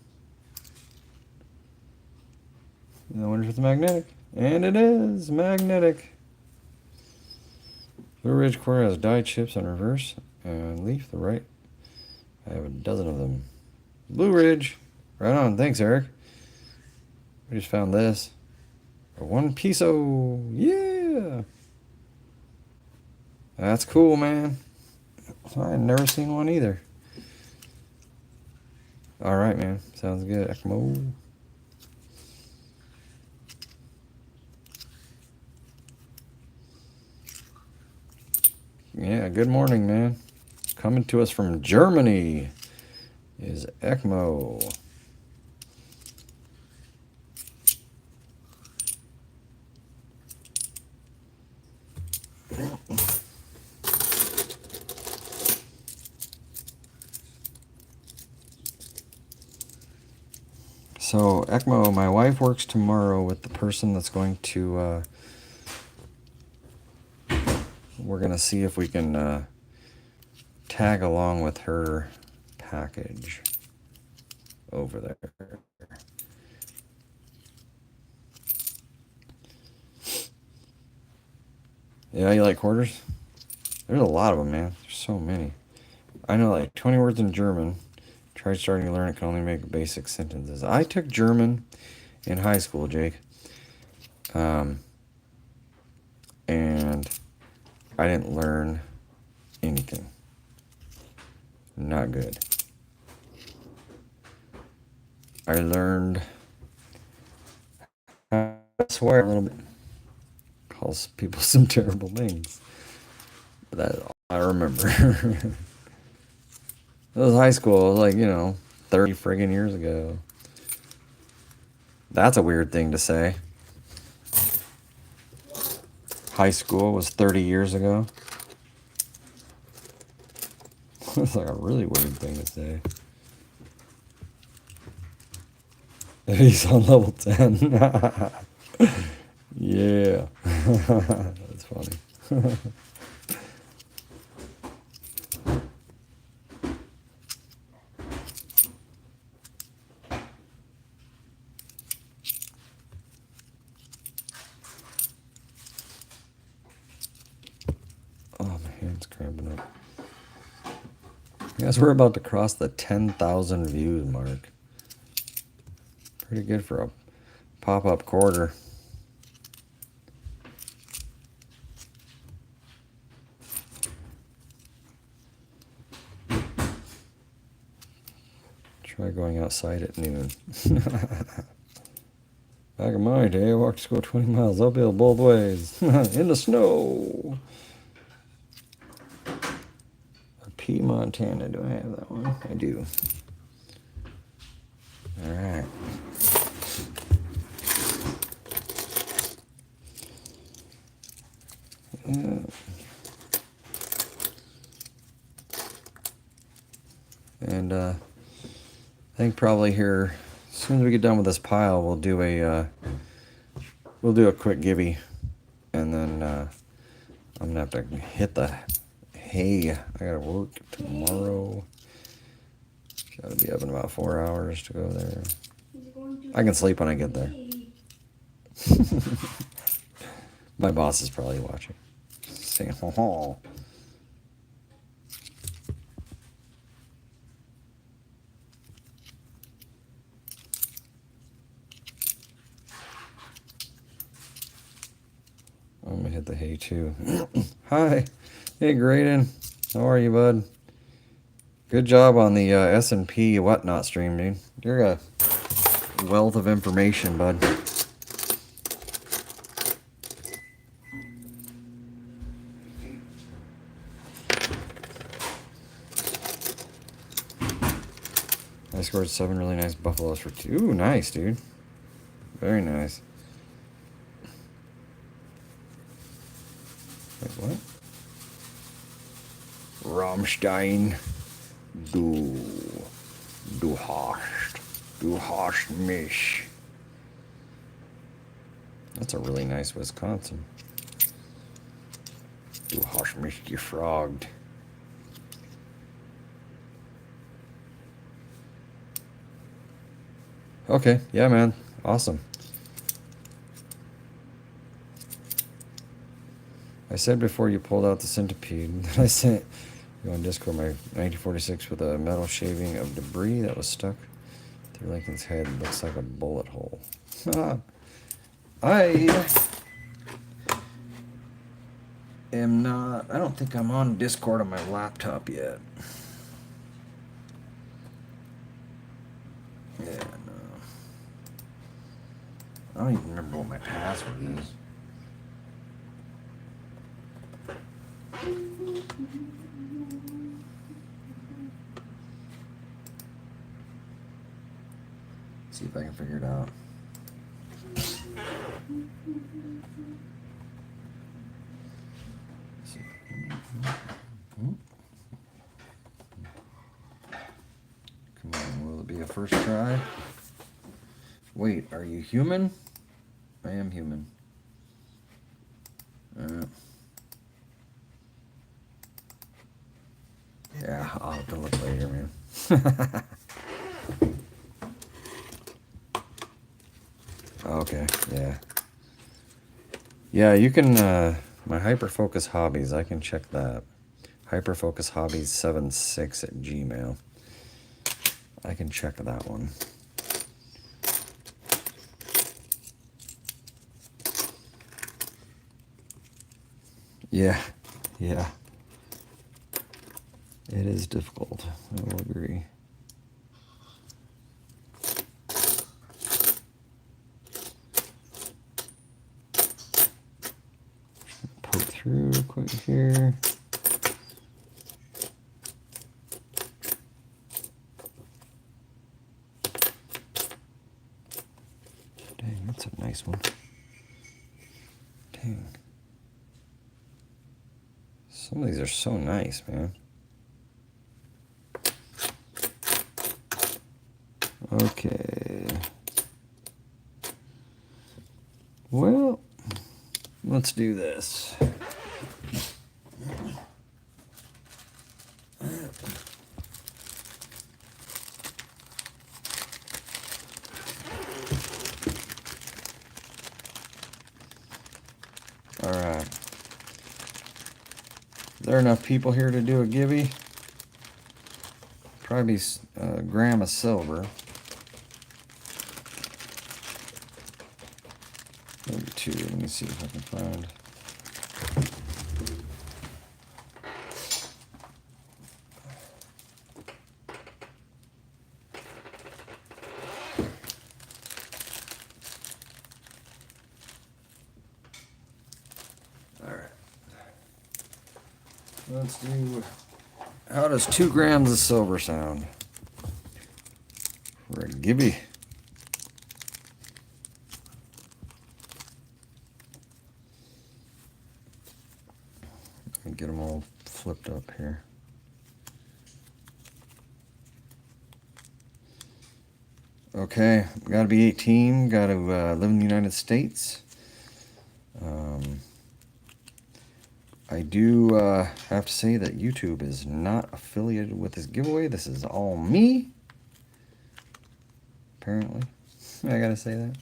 I wonder if it's magnetic. And it is magnetic. Blue Ridge Quarter has die chips on reverse and leaf the right. I have a dozen of them. Blue Ridge. Right on. Thanks, Eric. We just found this. A 1 peso. Yeah. That's cool, man. I've never seen one either. All right, man. Sounds good. ECMO. Yeah, good morning, man. Coming to us from Germany is ECMO. So, ECMO, my wife works tomorrow with the person that's going to, we're going to see if we can tag along with her package over there. Yeah, you like quarters? There's a lot of them, man. There's so many. I know like 20 words in German. Tried starting to learn it, can only make basic sentences. I took German in high school, Jake. And I didn't learn anything. Not good. I learned how to swear a little bit. Calls people some terrible things. But that's all I remember. It was high school. It was like, 30 friggin' years ago. That's a weird thing to say. High school was 30 years ago. It's like a really weird thing to say. He's on level 10. Yeah. That's funny. Oh, my hand's cramping up. Guess we're about to cross the 10,000 views mark. Pretty good for a pop-up quarter. Try going outside at noon. Back in my day, I walked to school 20 miles uphill both ways. In the snow. P, Montana. Do I have that one? I do. All right. And I think probably here, as soon as we get done with this pile, we'll do a quick gibby, and then I'm gonna have to hit the hay. I gotta work tomorrow. Gotta be up in about 4 hours to go there. I can sleep when I get there. My boss is probably watching, saying, "Oh." I'm gonna hit the hay too. Hi, hey Graydon, how are you, bud? Good job on the S&P whatnot stream, dude. You're a wealth of information, bud. I scored 7 really nice buffaloes for 2. Ooh, nice, dude. Very nice. Wait, what? Rammstein. Du hast mich. That's a really nice Wisconsin. Du hast mich gefragt. Okay, yeah, man. Awesome. I said before you pulled out the centipede that I sent you on Discord my 1946 with a metal shaving of debris that was stuck through Lincoln's head. Looks like a bullet hole. I am not. I don't think I'm on Discord on my laptop yet. Yeah, no. I don't even remember what my password is. See if I can figure it out. Come on, will it be a first try? Wait, are you human? I am human. Yeah, I'll have to look later, man. Okay, yeah. Yeah, you can, my Hyperfocus Hobbies, I can check that. Hyperfocus Hobbies 76 at Gmail. I can check that one. Yeah, yeah. It is difficult, I will agree. through real quick here. Dang, that's a nice one. Dang. Some of these are so nice, man. Okay. Well, let's do this. All right. There are enough people here to do a gibby. Probably a gram of silver. Maybe 2. Let me see if I can find. All right. Let's do. How does 2 grams of silver sound for a gibby? Let me get them all flipped up here. Okay, got to be 18. Got to live in the United States. I do have to say that YouTube is not affiliated with this giveaway. This is all me. Apparently. I gotta say that.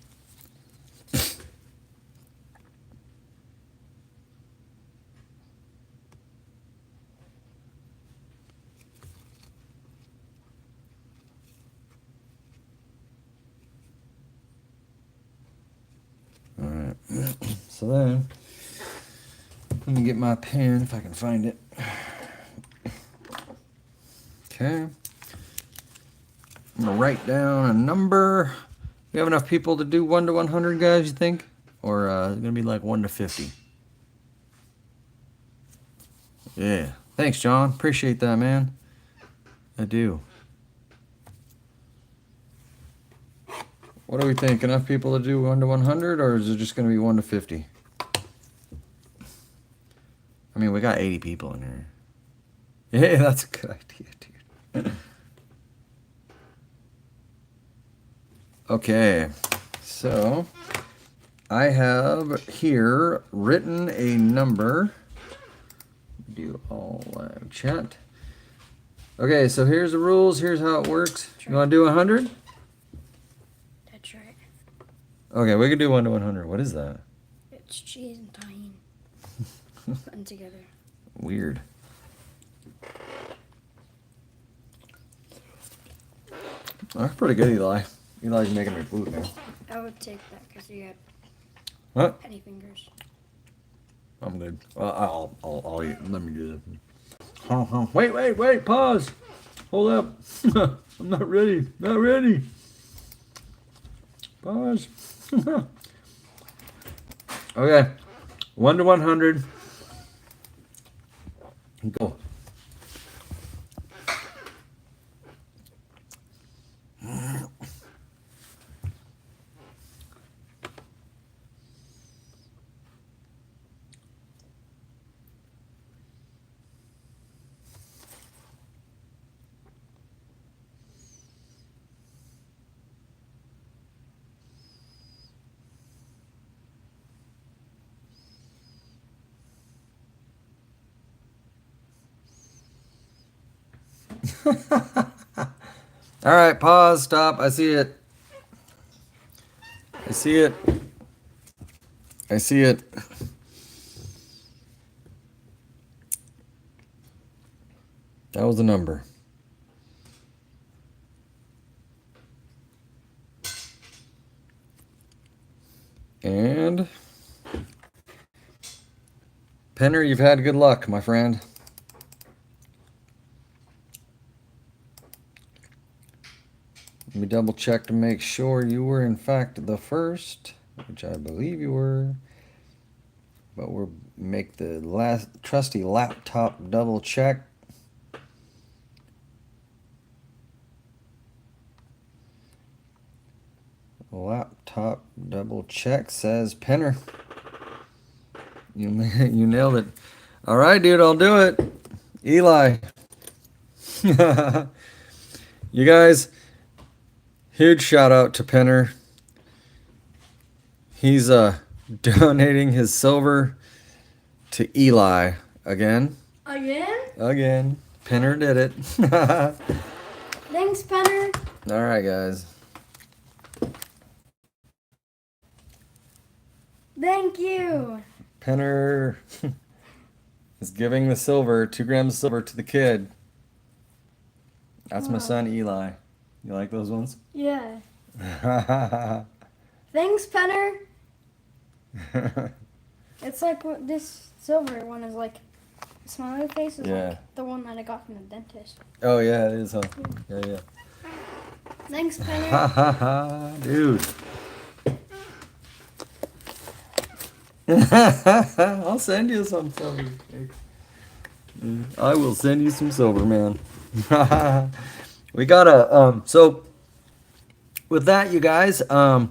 Alright. So then, let me get my pen if I can find it. Okay. I'm gonna write down a number. We have enough people to do 1 to 100, guys, you think? Or it's gonna be like 1 to 50? Yeah. Thanks, John. Appreciate that, man. I do. What do we think? Enough people to do 1 to 100, or is it just gonna be 1 to 50? I mean, we got 80 people in here. Yeah, that's a good idea, dude. Okay, so I have here written a number. Do all live chat. Okay, so here's the rules. Here's how it works. You want to do 100? That's right. Okay, we can do 1 to 100. What is that? It's cheese and tahini put together. Weird. That's pretty good, Eli. Eli's making me food now. I would take that because you had What? petty fingers. I'm good. I'll eat. Let me do this. Wait. Pause. Hold up. I'm not ready. Not ready. Pause. Okay. 1 to 100. Go. All right, pause, stop. I see it. I see it. I see it. That was the number. And Penner, you've had good luck, my friend. Let me double check to make sure you were in fact the first, which I believe you were. But we'll make the last trusty laptop double check. Laptop double check says Penner. You nailed it. All right, dude, I'll do it. Eli. You guys, huge shout out to Penner. He's donating his silver to Eli again. Again. Penner did it. Thanks, Penner. All right, guys. Thank you. Penner is giving the silver, 2 grams of silver to the kid. That's my son Eli. You like those ones? Yeah. Thanks, Penner. It's like what this silver one is like. Smiley face is Yeah. like the one that I got from the dentist. Oh yeah, it is, huh? Yeah. Thanks, Penner. Dude. I'll send you some silver. I will send you some silver, man. We gotta so with that, you guys, I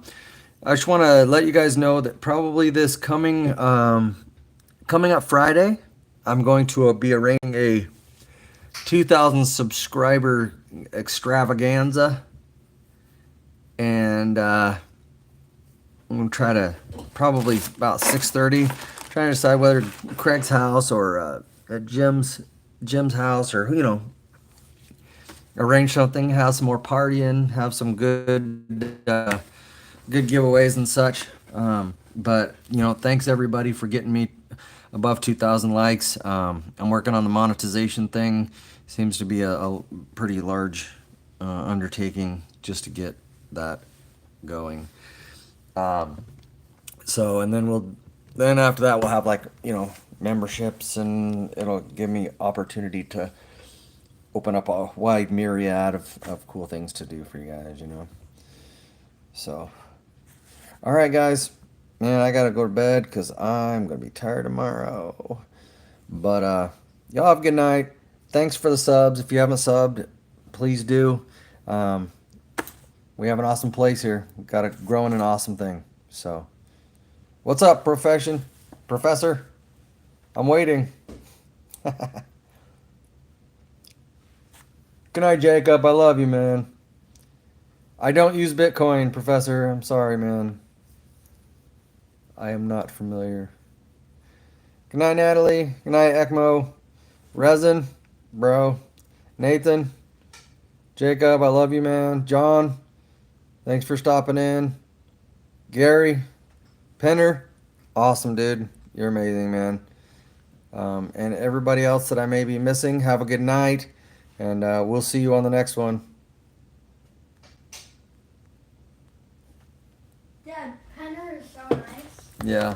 just want to let you guys know that probably this coming up Friday, I'm going to be arranging a 2,000 subscriber extravaganza, and I'm gonna try to probably about 6:30, trying to decide whether Craig's house or at Jim's house, or arrange something, have some more partying, have some good giveaways and such. But thanks everybody for getting me above 2,000 likes. I'm working on the monetization thing. Seems to be a pretty large undertaking just to get that going. So, and then after that we'll have memberships, and it'll give me opportunity to open up a wide myriad of cool things to do for you guys, So, all right, guys. Man, I gotta go to bed because I'm gonna be tired tomorrow. But y'all have a good night. Thanks for the subs. If you haven't subbed, please do. We have an awesome place here. We've got it growing an awesome thing. So, what's up, Professor? I'm waiting. Good night, Jacob. I love you, man. I don't use Bitcoin, Professor. I'm sorry, man. I am not familiar. Good night, Natalie. Good night, ECMO. Resin, bro. Nathan. Jacob, I love you, man. John, thanks for stopping in. Gary. Penner. Awesome, dude. You're amazing, man. And everybody else that I may be missing, have a good night. And we'll see you on the next one. Dad, Penner is so nice. Yeah.